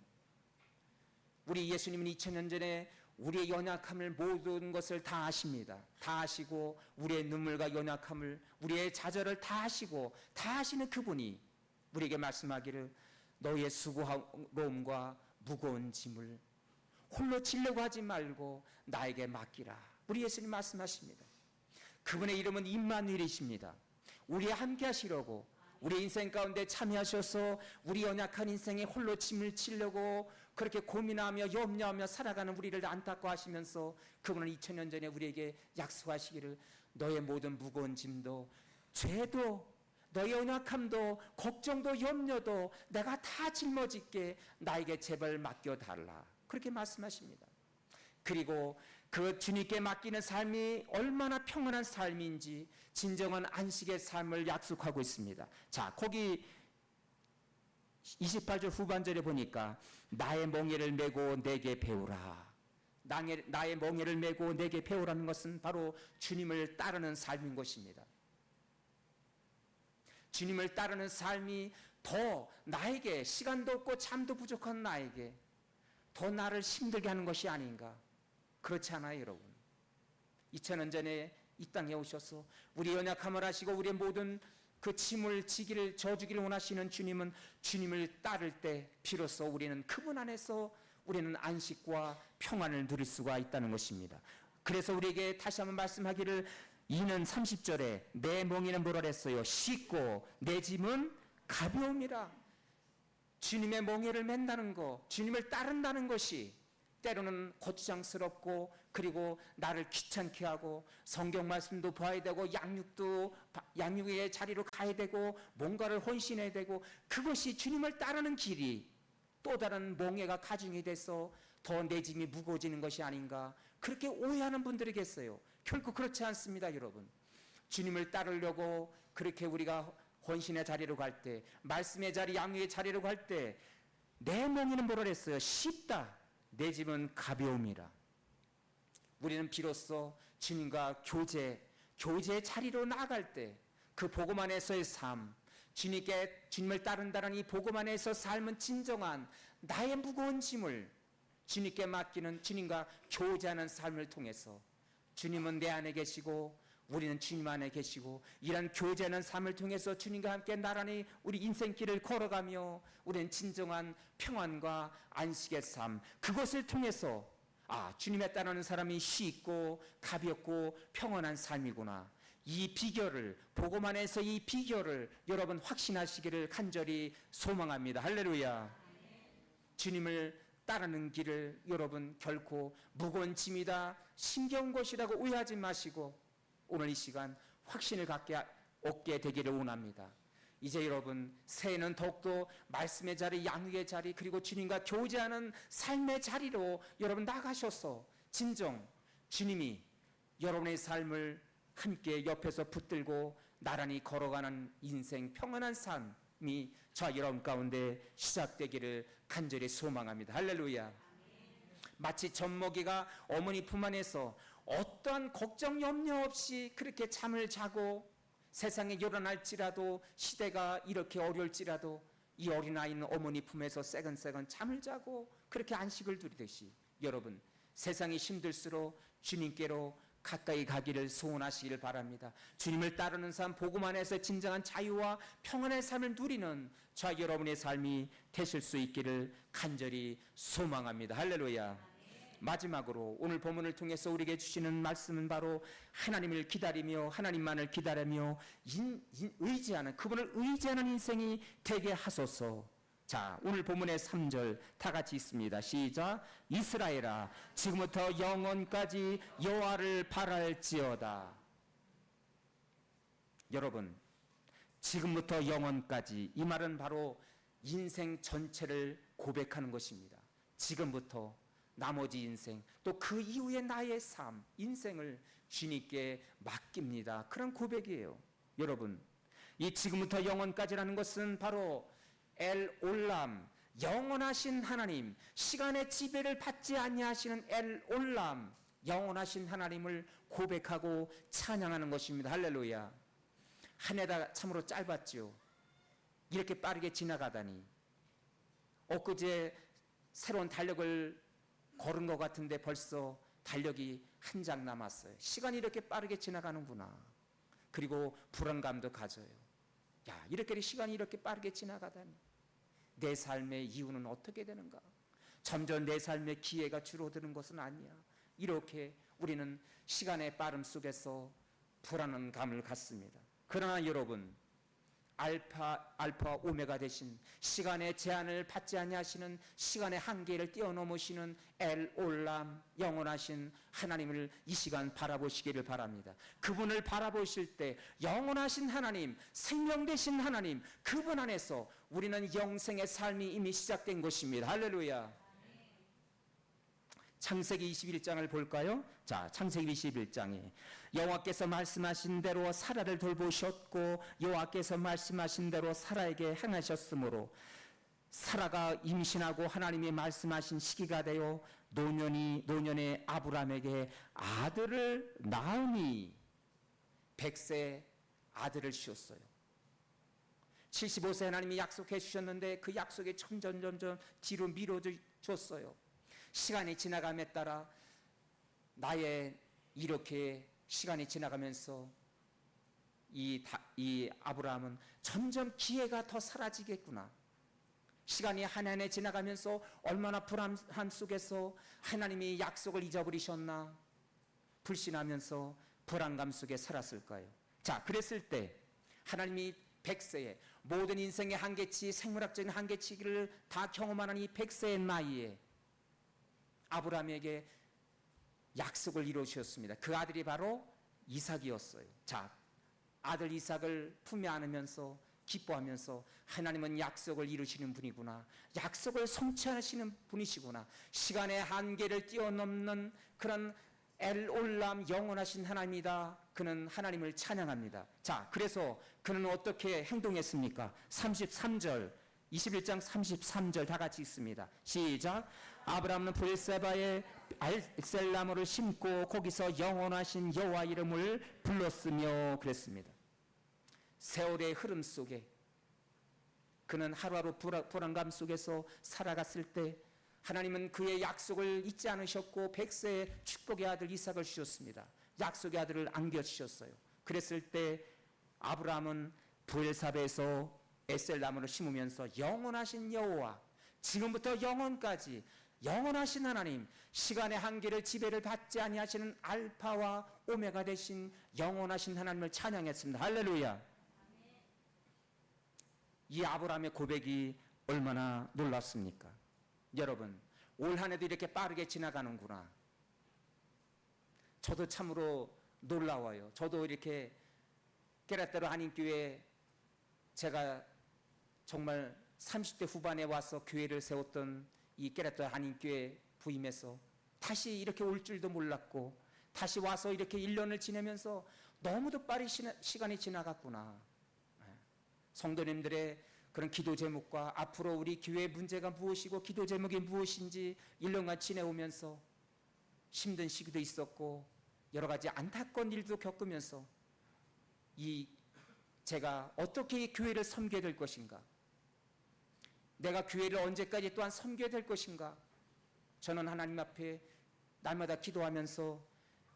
우리 예수님은 2000년 전에 우리의 연약함을 모든 것을 다 아십니다. 다 아시고 우리의 눈물과 연약함을, 우리의 좌절을 다 아시고 다 아시는 그분이 우리에게 말씀하기를 너의 수고로움과 무거운 짐을 홀로 지려고 하지 말고 나에게 맡기라. 우리 예수님 말씀하십니다. 그분의 이름은 임마누엘이십니다. 우리와 함께 하시려고, 우리 인생 가운데 참여하셔서 우리 연약한 인생에 홀로 짐을 지려고 그렇게 고민하며 염려하며 살아가는 우리를 안타까워하시면서 그분은 2000년 전에 우리에게 약속하시기를 너의 모든 무거운 짐도, 죄도, 너의 연약함도, 걱정도, 염려도 내가 다 짊어질게, 나에게 제발 맡겨달라. 그렇게 말씀하십니다. 그리고 그 주님께 맡기는 삶이 얼마나 평안한 삶인지 진정한 안식의 삶을 약속하고 있습니다. 자, 거기 28절 후반절에 보니까 나의 멍에를 메고 내게 배우라. 나의 멍에를 메고 내게 배우라는 것은 바로 주님을 따르는 삶인 것입니다. 주님을 따르는 삶이 더 나에게, 시간도 없고 잠도 부족한 나에게 더 나를 힘들게 하는 것이 아닌가. 그렇지 않아요, 여러분? 2000년 전에 이 땅에 오셔서 우리 연약함을 하시고 우리의 모든 그 짐을 지기를 져주기를 원하시는 주님은, 주님을 따를 때 비로소 우리는 그분 안에서 우리는 안식과 평안을 누릴 수가 있다는 것입니다. 그래서 우리에게 다시 한번 말씀하기를, 이는 30절에 내 멍에는 뭐라 그랬어요? 쉽고 내 짐은 가벼움이라. 주님의 멍에를 맨다는 것, 주님을 따른다는 것이 때로는 거추장스럽고, 그리고 나를 귀찮게 하고, 성경 말씀도 봐야 되고, 양육의 자리로 가야 되고, 뭔가를 헌신해야 되고, 그것이 주님을 따르는 길이 또 다른 멍에가 가중이 돼서 더 내 짐이 무거워지는 것이 아닌가, 그렇게 오해하는 분들이 계세요. 결코 그렇지 않습니다, 여러분. 주님을 따르려고 그렇게 우리가 헌신의 자리로 갈 때, 말씀의 자리, 양육의 자리로 갈 때 내 멍에는 뭐라 그랬어요? 쉽다. 내 짐은 가벼움이라. 우리는 비로소 주님과 교제의 자리로 나아갈 때 그 복음 안에서의 삶, 주님을 따른다는 이 복음 안에서 삶은 진정한 나의 무거운 짐을 주님께 맡기는, 주님과 교제하는 삶을 통해서 주님은 내 안에 계시고 우리는 주님 안에 계시고, 이런 교제하는 삶을 통해서 주님과 함께 나란히 우리 인생길을 걸어가며 우리는 진정한 평안과 안식의 삶, 그것을 통해서 주님에 따르는 사람이 쉽고 가볍고 평안한 삶이구나. 이 비결을, 복음 안에서 이 비결을 여러분 확신하시기를 간절히 소망합니다. 할렐루야. 주님을 따르는 길을 여러분 결코 무거운 짐이다, 힘겨운 것이라고 오해하지 마시고 오늘 이 시간 확신을 얻게 되기를 원합니다. 이제 여러분 새해는 더욱더 말씀의 자리, 양육의 자리, 그리고 주님과 교제하는 삶의 자리로 여러분 나가셔서 진정 주님이 여러분의 삶을 함께 옆에서 붙들고 나란히 걸어가는 인생 평안한 삶이 저와 여러분 가운데 시작되기를 간절히 소망합니다. 할렐루야. 마치 젖먹이가 어머니 품 안에서 어떠한 걱정 염려 없이 그렇게 잠을 자고 세상에 일어날지라도, 시대가 이렇게 어려울지라도 이 어린아이는 어머니 품에서 새근새근 잠을 자고 그렇게 안식을 누리듯이 여러분 세상이 힘들수록 주님께로 가까이 가기를 소원하시기를 바랍니다. 주님을 따르는 삶, 복음 안에서 진정한 자유와 평안의 삶을 누리는 저와 여러분의 삶이 되실 수 있기를 간절히 소망합니다. 할렐루야. 마지막으로 오늘 본문을 통해서 우리에게 주시는 말씀은 바로 하나님을 기다리며 하나님만을 기다리며 의지하는, 그분을 의지하는 인생이 되게 하소서. 자, 오늘 본문의 3절 다 같이 있습니다. 시작. 이스라엘아, 지금부터 영원까지 여호와를 바랄지어다. 여러분, 지금부터 영원까지, 이 말은 바로 인생 전체를 고백하는 것입니다. 지금부터 나머지 인생, 또 그 이후의 나의 삶, 인생을 주님께 맡깁니다. 그런 고백이에요. 여러분, 이 지금부터 영원까지라는 것은 바로 엘 올람, 영원하신 하나님, 시간의 지배를 받지 아니하시는 엘 올람, 영원하신 하나님을 고백하고 찬양하는 것입니다. 할렐루야. 한 해가 참으로 짧았죠. 이렇게 빠르게 지나가다니. 엊그제 새로운 달력을 걸은 것 같은데 벌써 달력이 한 장 남았어요. 시간이 이렇게 빠르게 지나가는구나. 그리고 불안감도 가져요. 야, 이렇게 시간이 이렇게 빠르게 지나가다니. 내 삶의 이유는 어떻게 되는가? 점점 내 삶의 기회가 줄어드는 것은 아니야. 이렇게 우리는 시간의 빠름 속에서 불안한 감을 갖습니다. 그러나 여러분, 알파 오메가 되신, 시간의 제한을 받지 아니하시는, 시간의 한계를 뛰어넘으시는 엘 올람, 영원하신 하나님을 이 시간 바라보시기를 바랍니다. 그분을 바라보실 때 영원하신 하나님, 생명 되신 하나님, 그분 안에서 우리는 영생의 삶이 이미 시작된 것입니다. 할렐루야. 창세기 21장을 볼까요? 자, 창세기 21장에 여호와께서 말씀하신 대로 사라를 돌보셨고 여호와께서 말씀하신 대로 사라에게 행하셨으므로 사라가 임신하고 하나님이 말씀하신 시기가 되어 노년의 아브라함에게 아들을 낳으니 100세 아들을 씌웠어요. 75세 하나님이 약속해 주셨는데 그 약속이 점점 뒤로 미뤄졌어요. 시간이 지나감에 따라 나의 이렇게 시간이 지나가면서 이 아브라함은 점점 기회가 더 사라지겠구나. 시간이 한 해 지나가면서 얼마나 불안함 속에서 하나님이 약속을 잊어버리셨나, 불신하면서 불안감 속에 살았을까요? 자, 그랬을 때 하나님이 100세에 모든 인생의 한계치, 생물학적인 한계치를 다 경험하는 이 100세의 나이에 아브라함에게 약속을 이루셨습니다. 그 아들이 바로 이삭이었어요. 자, 아들 이삭을 품에 안으면서 기뻐하면서 하나님은 약속을 이루시는 분이구나, 약속을 성취하시는 분이시구나, 시간의 한계를 뛰어넘는 그런 엘 올람, 영원하신 하나님이다. 그는 하나님을 찬양합니다. 자, 그래서 그는 어떻게 행동했습니까? 33절, 21장 33절 다 같이 읽습니다. 시작. 아브라함은 브엘세바에 알셀나무를 심고 거기서 영원하신 여호와 이름을 불렀으며 그랬습니다. 세월의 흐름 속에 그는 하루하루 불안감 속에서 살아갔을 때 하나님은 그의 약속을 잊지 않으셨고 100세의 축복의 아들 이삭을 주셨습니다. 약속의 아들을 안겨주셨어요. 그랬을 때 아브라함은 브엘사베에서 에셀나무를 심으면서 영원하신 여호와, 지금부터 영원까지 영원하신 하나님, 시간의 한계를 지배를 받지 아니하시는 알파와 오메가 되신 영원하신 하나님을 찬양했습니다. 할렐루야. 이 아브라함의 고백이 얼마나 놀랍습니까? 여러분, 올 한 해도 이렇게 빠르게 지나가는구나. 저도 참으로 놀라워요. 저도 이렇게 깨라떼로 한인교회, 제가 정말 30대 후반에 와서 교회를 세웠던 이 깨라떼로 한인교회 부임해서 다시 이렇게 올 줄도 몰랐고, 다시 와서 이렇게 1년을 지내면서 너무도 빠르게 시간이 지나갔구나. 성도님들의 그런 기도 제목과 앞으로 우리 교회의 문제가 무엇이고 기도 제목이 무엇인지 1년간 지내오면서 힘든 시기도 있었고 여러 가지 안타까운 일도 겪으면서 제가 어떻게 이 교회를 섬겨야 될 것인가, 내가 교회를 언제까지 또한 섬겨야 될 것인가, 저는 하나님 앞에 날마다 기도하면서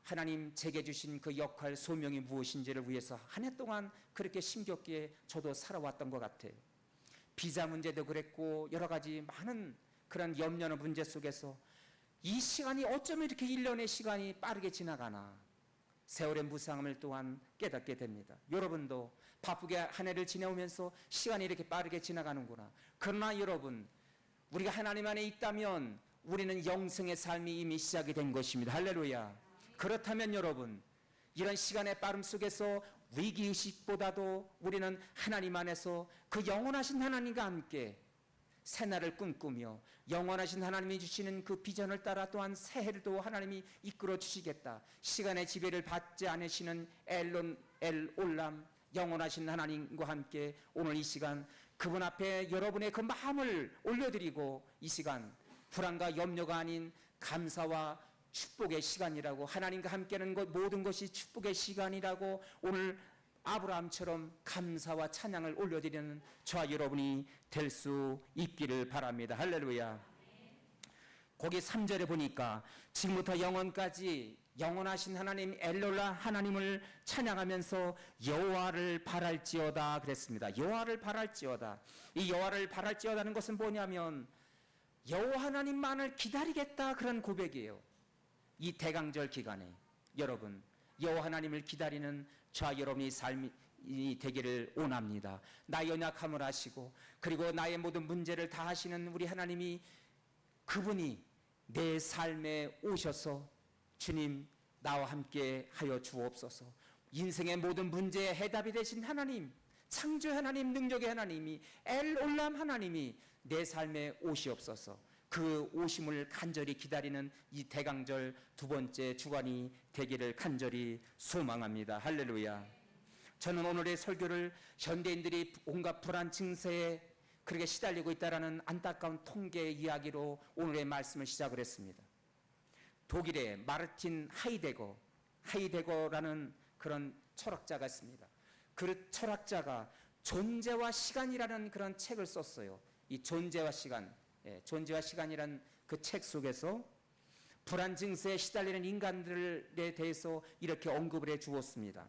하나님 제게 주신 그 역할, 소명이 무엇인지를 위해서 한 해 동안 그렇게 심겹게 저도 살아왔던 것 같아요. 비자 문제도 그랬고 여러 가지 많은 그런 염려의 문제 속에서 이 시간이 어쩌면 이렇게 1년의 시간이 빠르게 지나가나, 세월의 무상함을 또한 깨닫게 됩니다. 여러분도 바쁘게 한 해를 지내오면서 시간이 이렇게 빠르게 지나가는구나. 그러나 여러분, 우리가 하나님 안에 있다면 우리는 영생의 삶이 이미 시작이 된 것입니다. 할렐루야. 그렇다면 여러분, 이런 시간의 빠름 속에서 위기의식보다도 우리는 하나님 안에서 그 영원하신 하나님과 함께 새날을 꿈꾸며 영원하신 하나님이 주시는 그 비전을 따라 또한 새해도 하나님이 이끌어 주시겠다. 시간의 지배를 받지 않으시는 엘 올람, 영원하신 하나님과 함께 오늘 이 시간 그분 앞에 여러분의 그 마음을 올려드리고 이 시간 불안과 염려가 아닌 감사와 축복의 시간이라고, 하나님과 함께하는 것 모든 것이 축복의 시간이라고 오늘 아브라함처럼 감사와 찬양을 올려드리는 저와 여러분이 될 수 있기를 바랍니다. 할렐루야. 거기 3절에 보니까 지금부터 영원까지 영원하신 하나님 엘롤라 하나님을 찬양하면서 여호와를 바랄지어다 그랬습니다. 여호와를 바랄지어다. 이 여호와를 바랄지어다는 것은 뭐냐면 여호와 하나님만을 기다리겠다, 그런 고백이에요. 이 대강절 기간에 여러분 여호와 하나님을 기다리는 저와 여러분의 삶이 되기를 원합니다. 나의 연약함을 아시고 그리고 나의 모든 문제를 다 아시는 우리 하나님이, 그분이 내 삶에 오셔서 주님 나와 함께 하여 주옵소서. 인생의 모든 문제의 해답이 되신 하나님, 창조의 하나님, 능력의 하나님이, 엘올람 하나님이 내 삶에 오시옵소서. 그 오심을 간절히 기다리는 이 대강절 두 번째 주간이 되기를 간절히 소망합니다. 할렐루야. 저는 오늘의 설교를 현대인들이 온갖 불안 증세에 그렇게 시달리고 있다라는 안타까운 통계 이야기로 오늘의 말씀을 시작을 했습니다. 독일의 마르틴 하이데거라는 그런 철학자가 있습니다. 그 철학자가 존재와 시간이라는 그런 책을 썼어요. 이 존재와 시간이라는 그 책 속에서 불안 증세에 시달리는 인간들에 대해서 이렇게 언급을 해 주었습니다.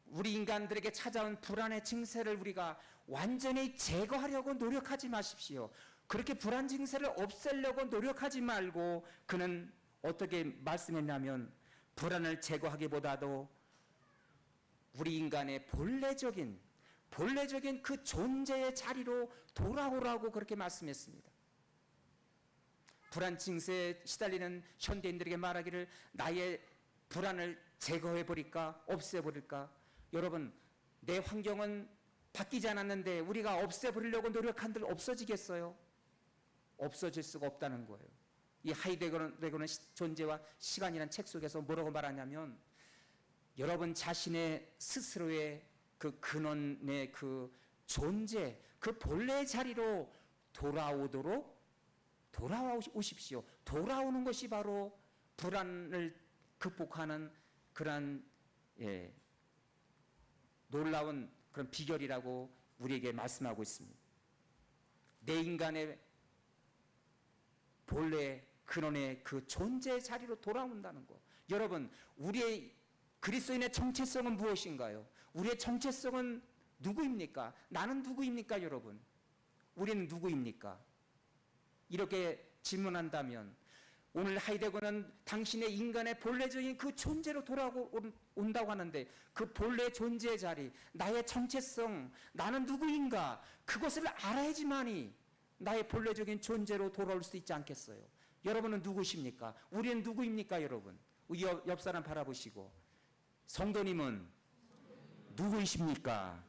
우리 인간들에게 찾아온 불안의 증세를 우리가 완전히 제거하려고 노력하지 마십시오. 그렇게 불안 증세를 없애려고 노력하지 말고, 그는 어떻게 말씀했냐면 불안을 제거하기보다도 우리 인간의 본래적인 그 존재의 자리로 돌아오라고 그렇게 말씀했습니다. 불안 증세에 시달리는 현대인들에게 말하기를 나의 불안을 제거해버릴까, 없애버릴까? 여러분, 내 환경은 바뀌지 않았는데 우리가 없애버리려고 노력한들 없어지겠어요? 없어질 수가 없다는 거예요. 이 하이데거는 존재와 시간이라는 책 속에서 뭐라고 말하냐면, 여러분 자신의 스스로의 그 근원의 그 존재, 그 본래의 자리로 돌아오십시오. 돌아오는 것이 바로 불안을 극복하는 그런 놀라운 그런 비결이라고 우리에게 말씀하고 있습니다. 내 인간의 본래 근원의 그 존재의 자리로 돌아온다는 것. 여러분, 우리의 그리스도인의 정체성은 무엇인가요? 우리의 정체성은 누구입니까? 나는 누구입니까, 여러분? 우리는 누구입니까? 이렇게 질문한다면 오늘 하이데거는 당신의 인간의 본래적인 그 존재로 돌아온다고 하는데, 그 본래 존재의 자리, 나의 정체성, 나는 누구인가, 그것을 알아야지만이 나의 본래적인 존재로 돌아올 수 있지 않겠어요? 여러분은 누구십니까? 우리는 누구입니까, 여러분? 옆 사람 바라보시고, 성도님은 누구이십니까?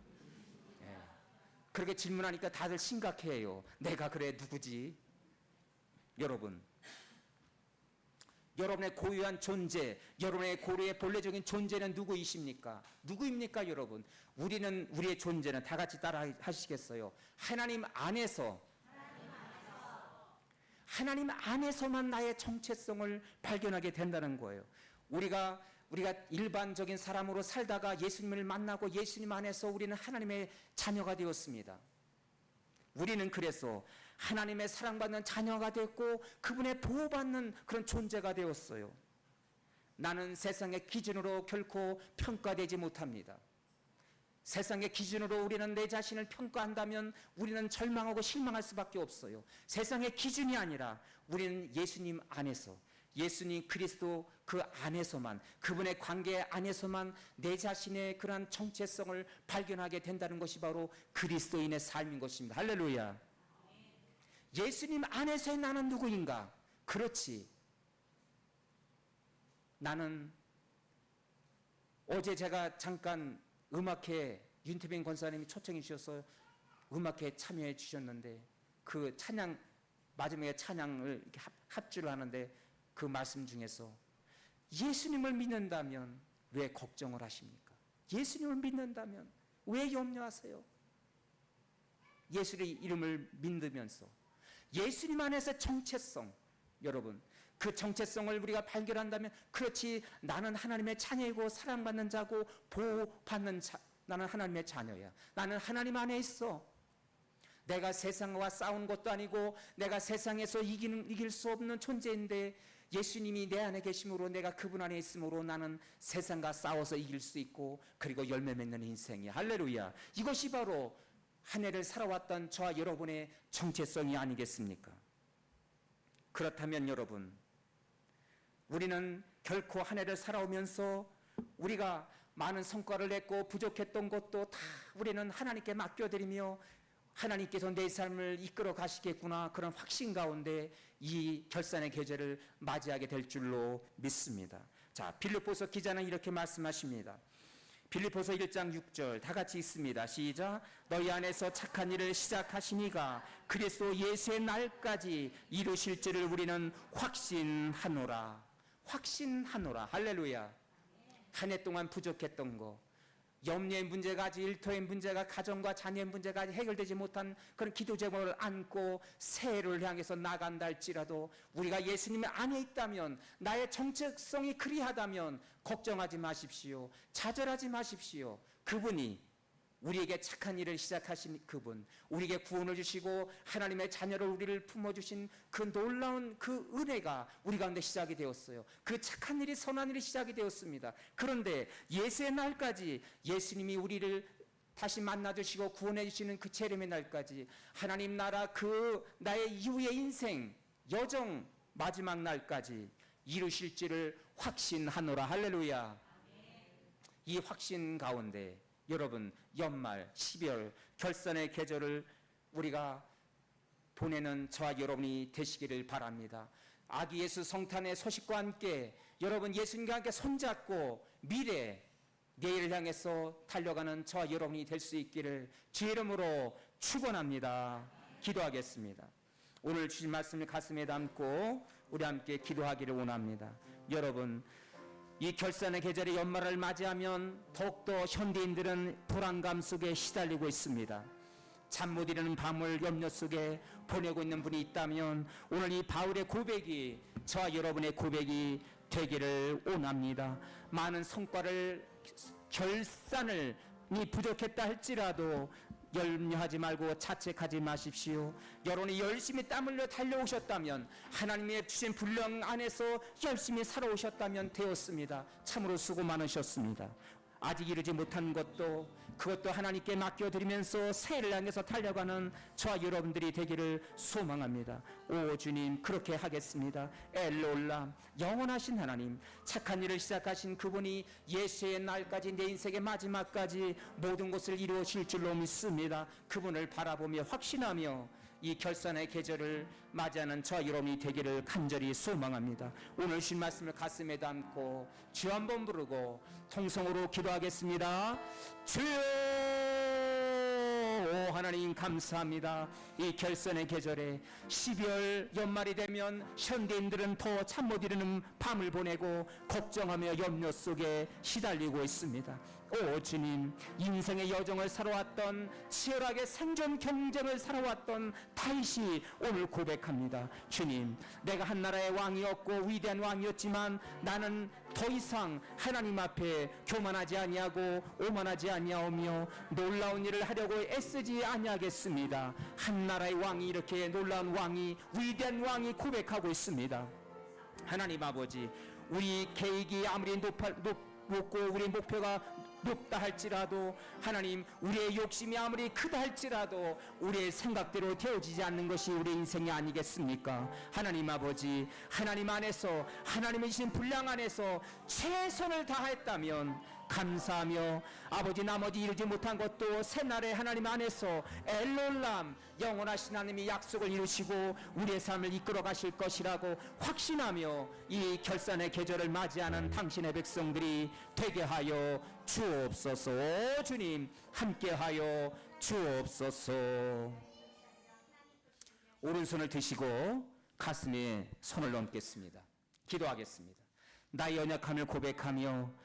그렇게 질문하니까 다들 심각해요. 내가 그래 누구지? 여러분의 고유한 존재, 여러분의 고유의 본래적인 존재는 누구이십니까? 누구입니까, 여러분? 우리의 존재는 다 같이 따라 하시겠어요? 하나님 안에서만 나의 정체성을 발견하게 된다는 거예요. 우리가 일반적인 사람으로 살다가 예수님을 만나고 예수님 안에서 우리는 하나님의 자녀가 되었습니다. 우리는 그래서 하나님의 사랑받는 자녀가 됐고 그분의 보호받는 그런 존재가 되었어요. 나는 세상의 기준으로 결코 평가되지 못합니다. 세상의 기준으로 우리는 내 자신을 평가한다면 우리는 절망하고 실망할 수밖에 없어요. 세상의 기준이 아니라 우리는 예수님 안에서, 예수님 그리스도 그 안에서만, 그분의 관계 안에서만 내 자신의 그러한 정체성을 발견하게 된다는 것이 바로 그리스도인의 삶인 것입니다. 할렐루야. 예수님 안에서의 나는 누구인가? 그렇지. 나는 어제 제가 잠깐 음악회, 윤태빈 권사님이 초청해 주셔서 음악회에 참여해 주셨는데, 그 찬양, 마지막에 찬양을 이렇게 합주를 하는데 그 말씀 중에서 예수님을 믿는다면 왜 걱정을 하십니까? 예수님을 믿는다면 왜 염려하세요? 예수의 이름을 믿으면서 예수님 안에서 정체성, 여러분 그 정체성을 우리가 발견한다면, 그렇지, 나는 하나님의 자녀이고 사랑받는 자고 보호받는 자, 나는 하나님의 자녀야. 나는 하나님 안에 있어. 내가 세상과 싸운 것도 아니고 내가 세상에서 이길 수 없는 존재인데 예수님이 내 안에 계심으로, 내가 그분 안에 있으므로 나는 세상과 싸워서 이길 수 있고, 그리고 열매 맺는 인생이야. 할렐루야. 이것이 바로 한 해를 살아왔던 저와 여러분의 정체성이 아니겠습니까? 그렇다면 여러분, 우리는 결코 한 해를 살아오면서 우리가 많은 성과를 냈고 부족했던 것도 다 우리는 하나님께 맡겨드리며 하나님께서 내 삶을 이끌어 가시겠구나, 그런 확신 가운데 이 결산의 계절을 맞이하게 될 줄로 믿습니다. 자, 빌립보서 기자는 이렇게 말씀하십니다. 빌립보서 1장 6절 다 같이 읽습니다. 시작. 너희 안에서 착한 일을 시작하시니가 그리스도 예수의 날까지 이루실 줄을 우리는 확신하노라. 확신하노라. 할렐루야. 한 해 동안 부족했던 거, 염려의 문제가, 아직 일터의 문제가, 가정과 자녀의 문제가 아직 해결되지 못한 그런 기도 제목을 안고 새해를 향해서 나간다 할지라도, 우리가 예수님 안에 있다면, 나의 정체성이 그리하다면 걱정하지 마십시오. 좌절하지 마십시오. 그분이 우리에게 착한 일을 시작하신 그분, 우리에게 구원을 주시고 하나님의 자녀를 우리를 품어주신 그 놀라운 그 은혜가 우리 가운데 시작이 되었어요. 그 착한 일이, 선한 일이 시작이 되었습니다. 그런데 예수의 날까지, 예수님이 우리를 다시 만나주시고 구원해 주시는 그 재림의 날까지, 하나님 나라 그 나의 이후의 인생 여정 마지막 날까지 이루실지를 확신하노라. 할렐루야. 이 확신 가운데 여러분, 연말 12월 결산의 계절을 우리가 보내는 저와 여러분이 되시기를 바랍니다. 아기 예수 성탄의 소식과 함께 여러분 예수님과 함께 손잡고 미래, 내일을 향해서 달려가는 저와 여러분이 될 수 있기를 주의 이름으로 축원합니다. 기도하겠습니다. 오늘 주신 말씀을 가슴에 담고 우리 함께 기도하기를 원합니다. 여러분, 이 결산의 계절의 연말을 맞이하면 더욱더 현대인들은 불안감 속에 시달리고 있습니다. 잠 못 이루는 밤을 염려 속에 보내고 있는 분이 있다면 오늘 이 바울의 고백이 저와 여러분의 고백이 되기를 원합니다. 많은 성과를, 결산을 부족했다 할지라도 염려하지 말고 자책하지 마십시오. 여러분이 열심히 땀 흘려 달려오셨다면, 하나님의 주신 분량 안에서 열심히 살아오셨다면 되었습니다. 참으로 수고 많으셨습니다. 아직 이루지 못한 것도, 그것도 하나님께 맡겨드리면서 새해를 향해서 달려가는 저와 여러분들이 되기를 소망합니다. 오 주님, 그렇게 하겠습니다. 엘롤람, 영원하신 하나님, 착한 일을 시작하신 그분이 예수의 날까지, 내 인생의 마지막까지 모든 것을 이루실 줄로 믿습니다. 그분을 바라보며 확신하며 이 결산의 계절을 맞이하는 저와 여러분이 되기를 간절히 소망합니다. 오늘 신 말씀을 가슴에 담고 주 한번 부르고 통성으로 기도하겠습니다. 주여, 오 하나님 감사합니다. 이 결산의 계절에 12월 연말이 되면 현대인들은 더 잠 못 이루는 밤을 보내고 걱정하며 염려 속에 시달리고 있습니다. 오 주님, 인생의 여정을 살아왔던, 치열하게 생존 경쟁을 살아왔던 다윗이 오늘 고백합니다. 주님, 내가 한 나라의 왕이었고 위대한 왕이었지만 나는 더 이상 하나님 앞에 교만하지 아니하고 오만하지 아니하오며 놀라운 일을 하려고 애쓰지 아니하겠습니다. 한 나라의 왕이, 이렇게 놀라운 왕이, 위대한 왕이 고백하고 있습니다. 하나님 아버지, 우리 계획이 아무리 높고 우리 목표가 높다 할지라도, 하나님 우리의 욕심이 아무리 크다 할지라도 우리의 생각대로 되어지지 않는 것이 우리의 인생이 아니겠습니까? 하나님 아버지, 하나님 안에서, 하나님의 주신 분량 안에서 최선을 다했다면 감사하며, 아버지 나머지 이루지 못한 것도 새날에 하나님 안에서 엘롤람, 영원하신 하나님이 약속을 이루시고 우리의 삶을 이끌어 가실 것이라고 확신하며 이 결산의 계절을 맞이하는 당신의 백성들이 되게 하여 주옵소서. 주님, 함께하여 주옵소서. 오른손을 드시고 가슴에 손을 얹겠습니다. 기도하겠습니다. 나의 연약함을 고백하며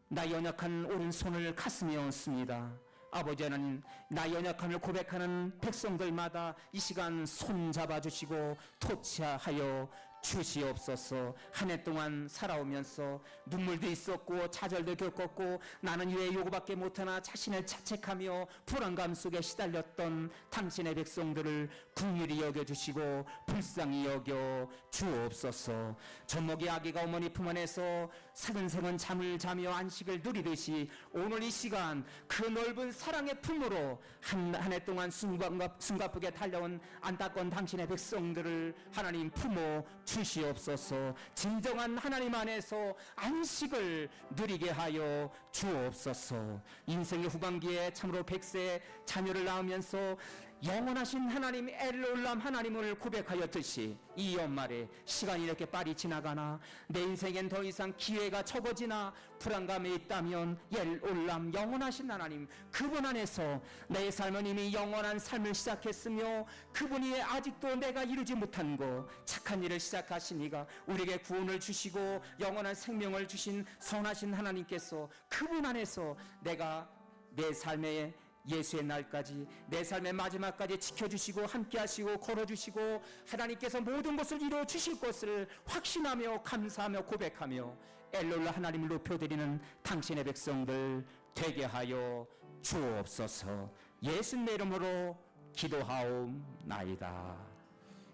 나의 연약한 오른손을 가슴에 얹습니다. 아버지 하나님, 나 연약함을 고백하는 백성들마다 이 시간 손잡아 주시고 토치하여 주시옵소서. 한 해 동안 살아오면서 눈물도 있었고 좌절도 겪었고 나는 왜 요거밖에 못하나 자신을 자책하며 불안감 속에 시달렸던 당신의 백성들을 긍휼히 여겨주시고 불쌍히 여겨 주옵소서. 젖먹이 아기가 어머니 품 안에서 사근생은 잠을 자며 안식을 누리듯이 오늘 이 시간 그 넓은 사랑의 품으로 한 해 동안 숨가쁘게 달려온 안타까운 당신의 백성들을 하나님 품어 주시옵소서. 진정한 하나님 안에서 안식을 누리게 하여 주옵소서. 인생의 후반기에 참으로 100세 자녀를 낳으면서 영원하신 하나님 엘올람 하나님을 고백하였듯이 이 연말에 시간이 이렇게 빨리 지나가나 내 인생엔 더 이상 기회가 적어지나 불안감이 있다면 엘올람 영원하신 하나님 그분 안에서 내 삶은 이미 영원한 삶을 시작했으며 그분이 아직도 내가 이루지 못한 거 착한 일을 시작하시니가 우리에게 구원을 주시고 영원한 생명을 주신 선하신 하나님께서 그분 안에서 내가 내 삶의 예수의 날까지 내 삶의 마지막까지 지켜주시고 함께하시고 걸어주시고 하나님께서 모든 것을 이루어 주실 것을 확신하며 감사하며 고백하며 엘롤라 하나님을 높여드리는 당신의 백성들 되게 하여 주옵소서. 예수님의 이름으로 기도하옵나이다.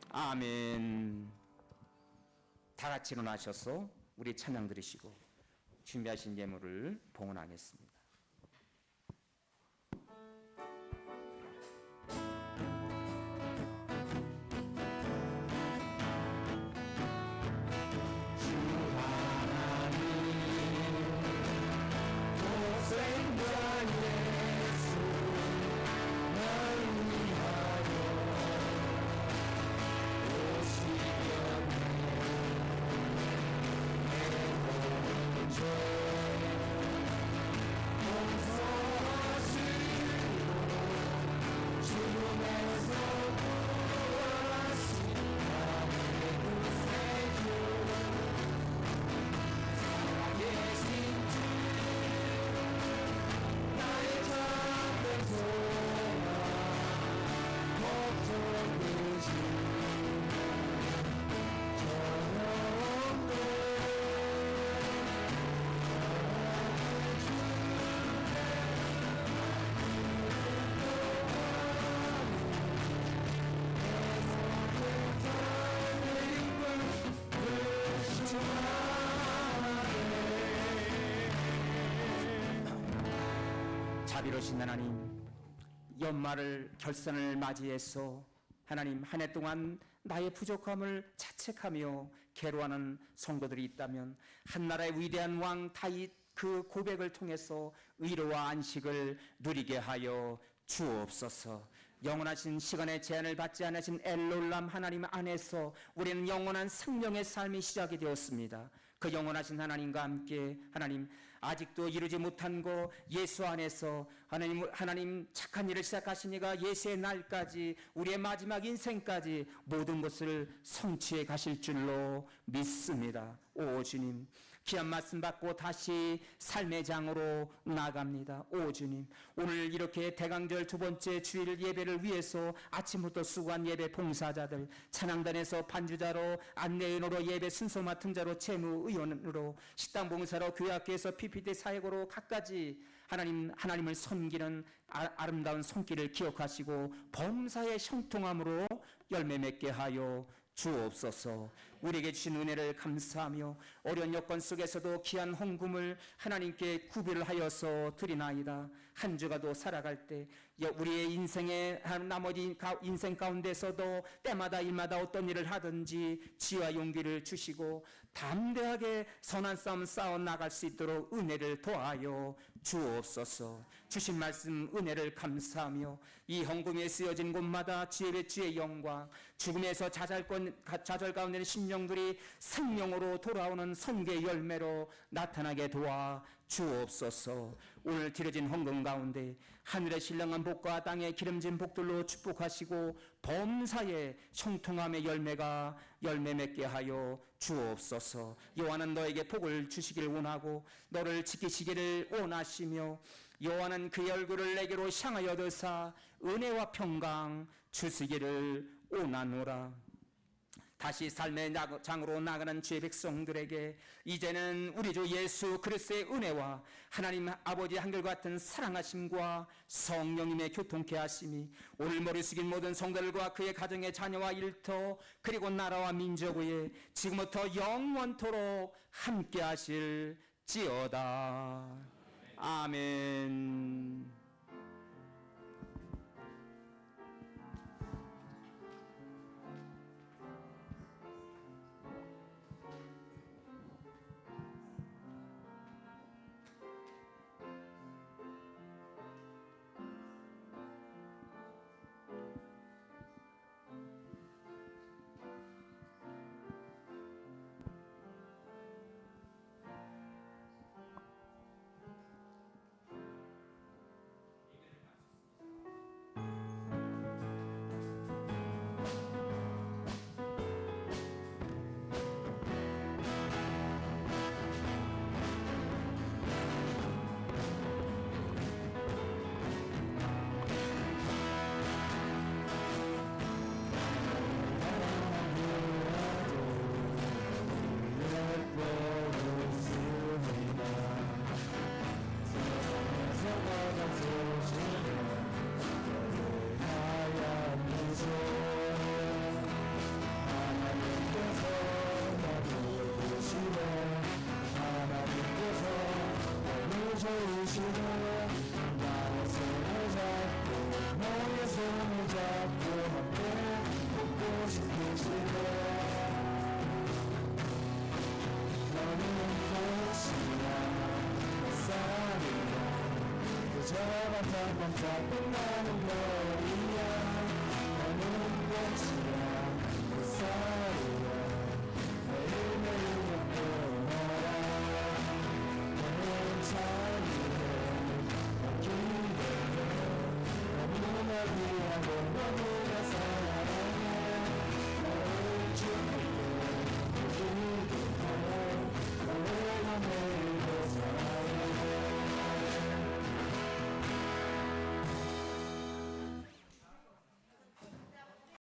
아멘. 다 같이 일어나셔서 우리 찬양 드리시고 준비하신 예물을 봉헌하겠습니다. 자비로우신 하나님, 연말을 결산을 맞이해서 하나님 한 해 동안 나의 부족함을 자책하며 괴로워하는 성도들이 있다면 한나라의 위대한 왕 다윗 그 고백을 통해서 위로와 안식을 누리게 하여 주옵소서. 영원하신 시간의 제한을 받지 않으신 엘롤람 하나님 안에서 우리는 영원한 생명의 삶이 시작이 되었습니다. 그 영원하신 하나님과 함께 하나님 아직도 이루지 못한 거 예수 안에서 하나님 착한 일을 시작하시니가 예수의 날까지 우리의 마지막 인생까지 모든 것을 성취해 가실 줄로 믿습니다. 오 주님, 귀한 말씀 받고 다시 삶의 장으로 나갑니다. 오 주님, 오늘 이렇게 대강절 두 번째 주일 예배를 위해서 아침부터 수고한 예배 봉사자들, 찬양단에서 반주자로, 안내인으로, 예배 순서 맡은 자로, 재무의원으로, 식당 봉사로, 교회학교에서 PPT 사역으로 갖가지 하나님을 섬기는 아름다운 손길을 기억하시고 범사의 형통함으로 열매 맺게 하여 주옵소서. 우리에게 주신 은혜를 감사하며 어려운 여건 속에서도 귀한 헌금을 하나님께 구비를 하여서 드리나이다. 한 주가 더 살아갈 때 우리의 인생의 나머지 인생 가운데서도 때마다 일마다 어떤 일을 하든지 지혜와 용기를 주시고 담대하게 선한 싸움 싸워 나갈 수 있도록 은혜를 더하여 주옵소서. 주신 말씀 은혜를 감사하며 이 헌금에 쓰여진 곳마다 주의 영광, 죽음에서 좌절 가운데 심령들이 생명으로 돌아오는 선교의 열매로 나타나게 도와 주옵소서. 오늘 드려진 헌금 가운데 하늘의 신령한 복과 땅의 기름진 복들로 축복하시고 범사의 형통함의 열매가 열매 맺게 하여 주옵소서. 여호와는 너에게 복을 주시기를 원하고 너를 지키시기를 원하시며 여호와는 그의 얼굴을 내게로 향하여 드사 은혜와 평강 주시기를 원하노라. 다시 삶의 장으로 나가는 주의 백성들에게 이제는 우리 주 예수 그리스도의 은혜와 하나님 아버지의 한결 같은 사랑하심과 성령님의 교통케 하심이 오늘 머리 숙인 모든 성도들과 그의 가정의 자녀와 일터 그리고 나라와 민족 위에 지금부터 영원토록 함께 하실지어다. 아멘. 반짝반짝 빛나는 별이야